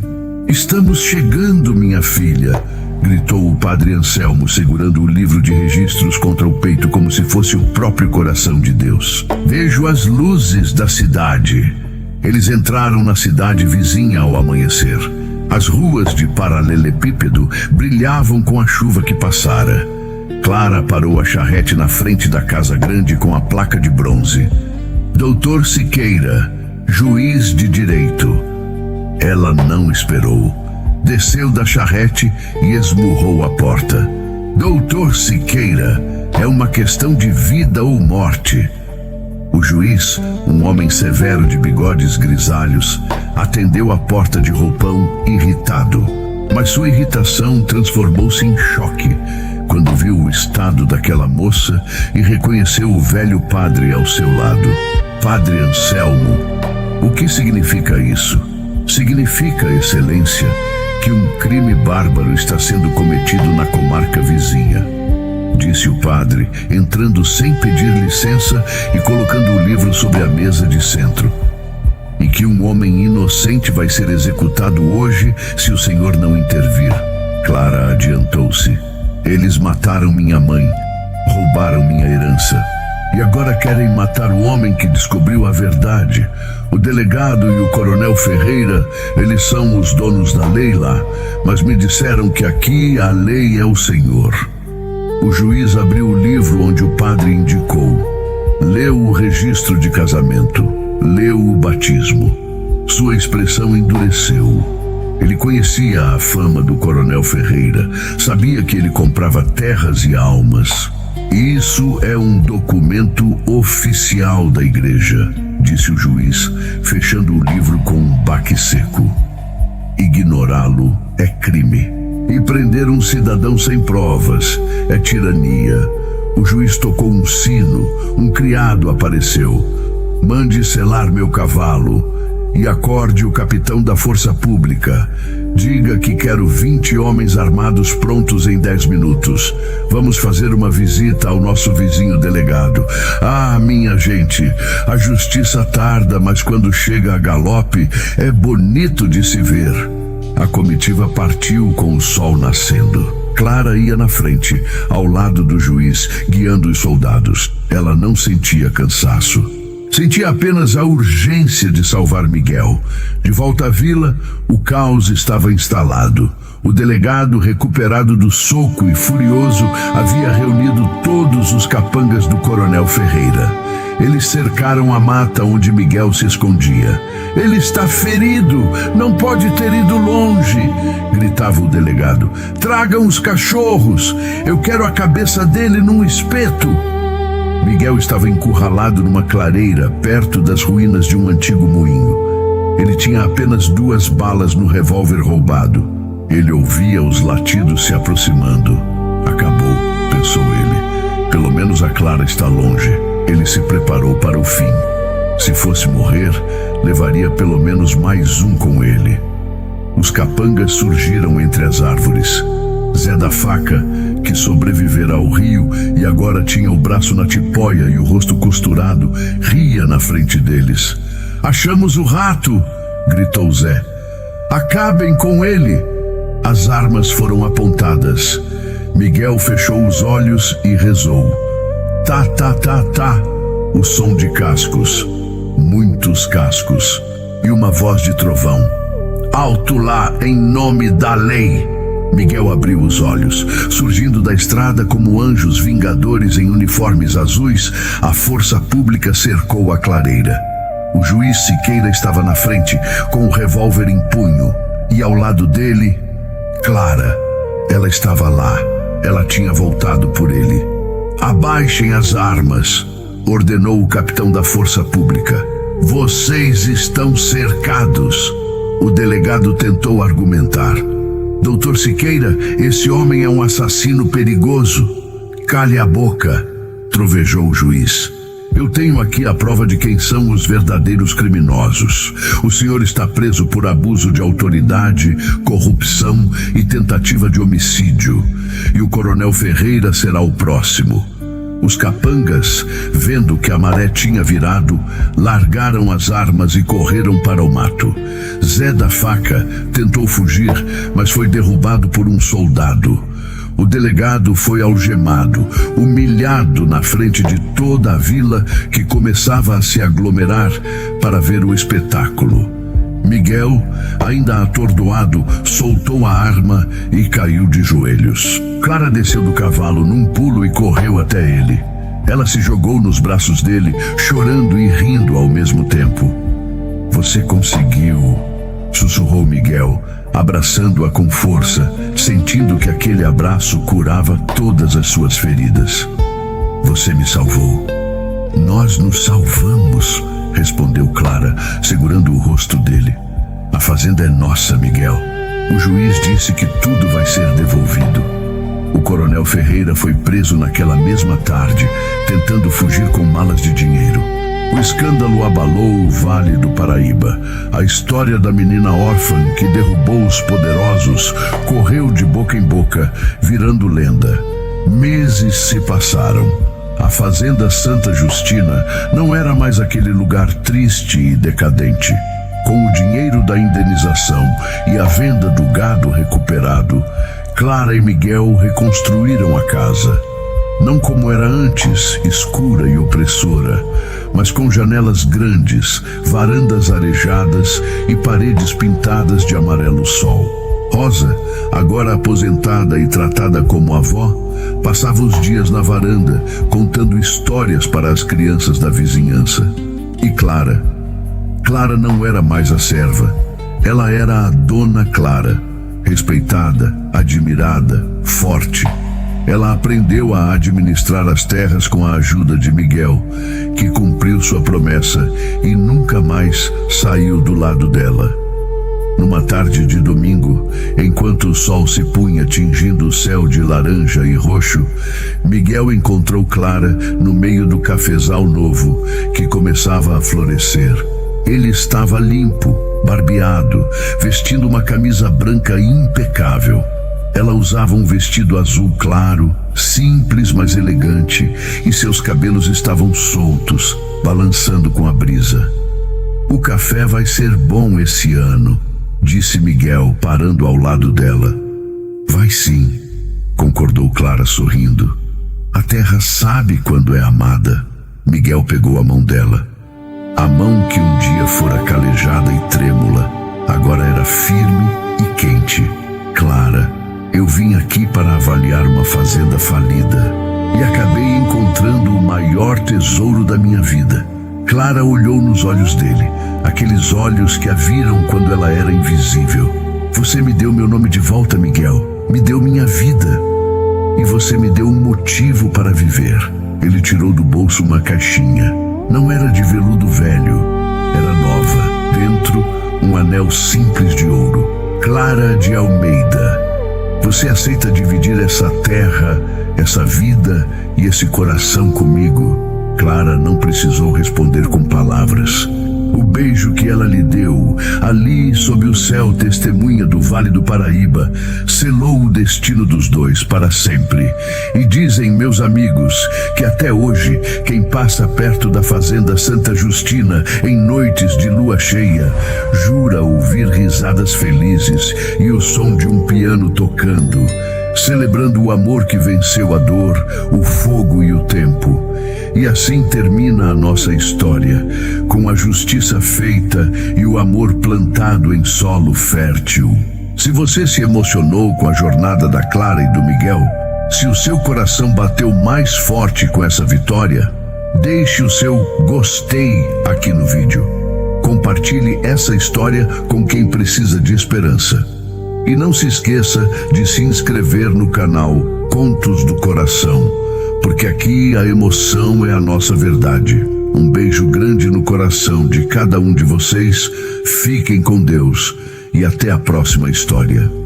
Estamos chegando, minha filha, gritou o padre Anselmo, segurando o livro de registros contra o peito como se fosse o próprio coração de Deus. Vejo as luzes da cidade. Eles entraram na cidade vizinha ao amanhecer. As ruas de paralelepípedo brilhavam com a chuva que passara. Clara parou a charrete na frente da casa grande com a placa de bronze. Doutor Siqueira, juiz de direito. Ela não esperou. Desceu da charrete e esmurrou a porta. Doutor Siqueira, é uma questão de vida ou morte. O juiz, um homem severo de bigodes grisalhos, atendeu a porta de roupão irritado. Mas sua irritação transformou-se em choque quando viu o estado daquela moça e reconheceu o velho padre ao seu lado. Padre Anselmo. O que significa isso? Significa, excelência, que um crime bárbaro está sendo cometido na comarca vizinha, disse o padre, entrando sem pedir licença e colocando o livro sobre a mesa de centro. E que um homem inocente vai ser executado hoje se o senhor não intervir. Clara adiantou-se. Eles mataram minha mãe, roubaram minha herança e agora querem matar o homem que descobriu a verdade. O delegado e o coronel Ferreira, eles são os donos da lei lá, mas me disseram que aqui a lei é o senhor. O juiz abriu o livro onde o padre indicou. Leu o registro de casamento, leu o batismo. Sua expressão endureceu. Ele conhecia a fama do coronel Ferreira, sabia que ele comprava terras e almas. Isso é um documento oficial da igreja, disse o juiz, fechando o livro com um baque seco. Ignorá-lo é crime. E prender um cidadão sem provas é tirania. O juiz tocou um sino, um criado apareceu. Mande selar meu cavalo e acorde o capitão da força pública. Diga que quero 20 homens armados prontos em 10 minutos. Vamos fazer uma visita ao nosso vizinho delegado. Ah, minha gente, a justiça tarda, mas quando chega a galope, é bonito de se ver. A comitiva partiu com o sol nascendo. Clara ia na frente, ao lado do juiz, guiando os soldados. Ela não sentia cansaço. Sentia apenas a urgência de salvar Miguel. De volta à vila, o caos estava instalado. O delegado, recuperado do soco e furioso, havia reunido todos os capangas do coronel Ferreira. Eles cercaram a mata onde Miguel se escondia. Ele está ferido, não pode ter ido longe, gritava o delegado. Tragam os cachorros, eu quero a cabeça dele num espeto. Miguel estava encurralado numa clareira, perto das ruínas de um antigo moinho. Ele tinha apenas 2 balas no revólver roubado. Ele ouvia os latidos se aproximando. Acabou, pensou ele. Pelo menos a Clara está longe. Ele se preparou para o fim. Se fosse morrer, levaria pelo menos mais um com ele. Os capangas surgiram entre as árvores. Zé da Faca, que sobrevivera ao rio e agora tinha o braço na tipóia e o rosto costurado, ria na frente deles. Achamos o rato, gritou Zé. Acabem com ele. As armas foram apontadas. Miguel fechou os olhos e rezou. Tá, tá, tá, tá. O som de cascos. Muitos cascos. E uma voz de trovão. Alto lá, em nome da lei. Miguel abriu os olhos. Surgindo da estrada como anjos vingadores em uniformes azuis, a força pública cercou a clareira. O juiz Siqueira estava na frente, com o revólver em punho. E ao lado dele, Clara. Ela estava lá. Ela tinha voltado por ele. Abaixem as armas. ordenou o capitão da Força Pública. Vocês estão cercados. O delegado tentou argumentar. Doutor Siqueira, esse homem é um assassino perigoso. Cale a boca, trovejou o juiz. Eu tenho aqui a prova de quem são os verdadeiros criminosos. O senhor está preso por abuso de autoridade, corrupção e tentativa de homicídio. E o coronel Ferreira será o próximo. Os capangas, vendo que a maré tinha virado, largaram as armas e correram para o mato. Zé da Faca tentou fugir, mas foi derrubado por um soldado. O delegado foi algemado, humilhado na frente de toda a vila que começava a se aglomerar para ver o espetáculo. Miguel, ainda atordoado, soltou a arma e caiu de joelhos. Clara desceu do cavalo num pulo e correu até ele. Ela se jogou nos braços dele, chorando e rindo ao mesmo tempo. Você conseguiu, sussurrou Miguel, abraçando-a com força, sentindo que aquele abraço curava todas as suas feridas. Você me salvou. Nós nos salvamos, respondeu Clara, segurando o rosto dele. A fazenda é nossa, Miguel. O juiz disse que tudo vai ser devolvido. O coronel Ferreira foi preso naquela mesma tarde, tentando fugir com malas de dinheiro. O escândalo abalou o Vale do Paraíba. A história da menina órfã que derrubou os poderosos correu de boca em boca, virando lenda. Meses se passaram. A fazenda Santa Justina não era mais aquele lugar triste e decadente. Com o dinheiro da indenização e a venda do gado recuperado, Clara e Miguel reconstruíram a casa. Não como era antes, escura e opressora, mas com janelas grandes, varandas arejadas e paredes pintadas de amarelo sol. Rosa, agora aposentada e tratada como avó, passava os dias na varanda, contando histórias para as crianças da vizinhança. E Clara não era mais a serva. Ela era a Dona Clara, respeitada, admirada, forte. Ela aprendeu a administrar as terras com a ajuda de Miguel, que cumpriu sua promessa e nunca mais saiu do lado dela. Numa tarde de domingo, enquanto o sol se punha tingindo o céu de laranja e roxo, Miguel encontrou Clara no meio do cafezal novo que começava a florescer. Ele estava limpo, barbeado, vestindo uma camisa branca impecável. Ela usava um vestido azul claro, simples mas elegante, e seus cabelos estavam soltos, balançando com a brisa. O café vai ser bom esse ano, disse Miguel, parando ao lado dela. Vai sim, concordou Clara sorrindo. A terra sabe quando é amada. Miguel pegou a mão dela. A mão que um dia fora calejada e trêmula, agora era firme e quente. Clara, eu vim aqui para avaliar uma fazenda falida e acabei encontrando o maior tesouro da minha vida. Clara olhou nos olhos dele, aqueles olhos que a viram quando ela era invisível. Você me deu meu nome de volta, Miguel. Me deu minha vida. E você me deu um motivo para viver. Ele tirou do bolso uma caixinha. Não era de veludo velho, era nova. Dentro, um anel simples de ouro. Clara de Almeida. Você aceita dividir essa terra, essa vida e esse coração comigo? Clara não precisou responder com palavras. O beijo que ela lhe deu, ali sob o céu testemunha do Vale do Paraíba, selou o destino dos dois para sempre. E dizem meus amigos que até hoje, quem passa perto da fazenda Santa Justina em noites de lua cheia, jura ouvir risadas felizes e o som de um piano tocando, celebrando o amor que venceu a dor, o fogo e o tempo. E assim termina a nossa história, com a justiça feita e o amor plantado em solo fértil. Se você se emocionou com a jornada da Clara e do Miguel, se o seu coração bateu mais forte com essa vitória, deixe o seu gostei aqui no vídeo. Compartilhe essa história com quem precisa de esperança. E não se esqueça de se inscrever no canal Contos do Coração, porque aqui a emoção é a nossa verdade. Um beijo grande no coração de cada um de vocês. Fiquem com Deus e até a próxima história.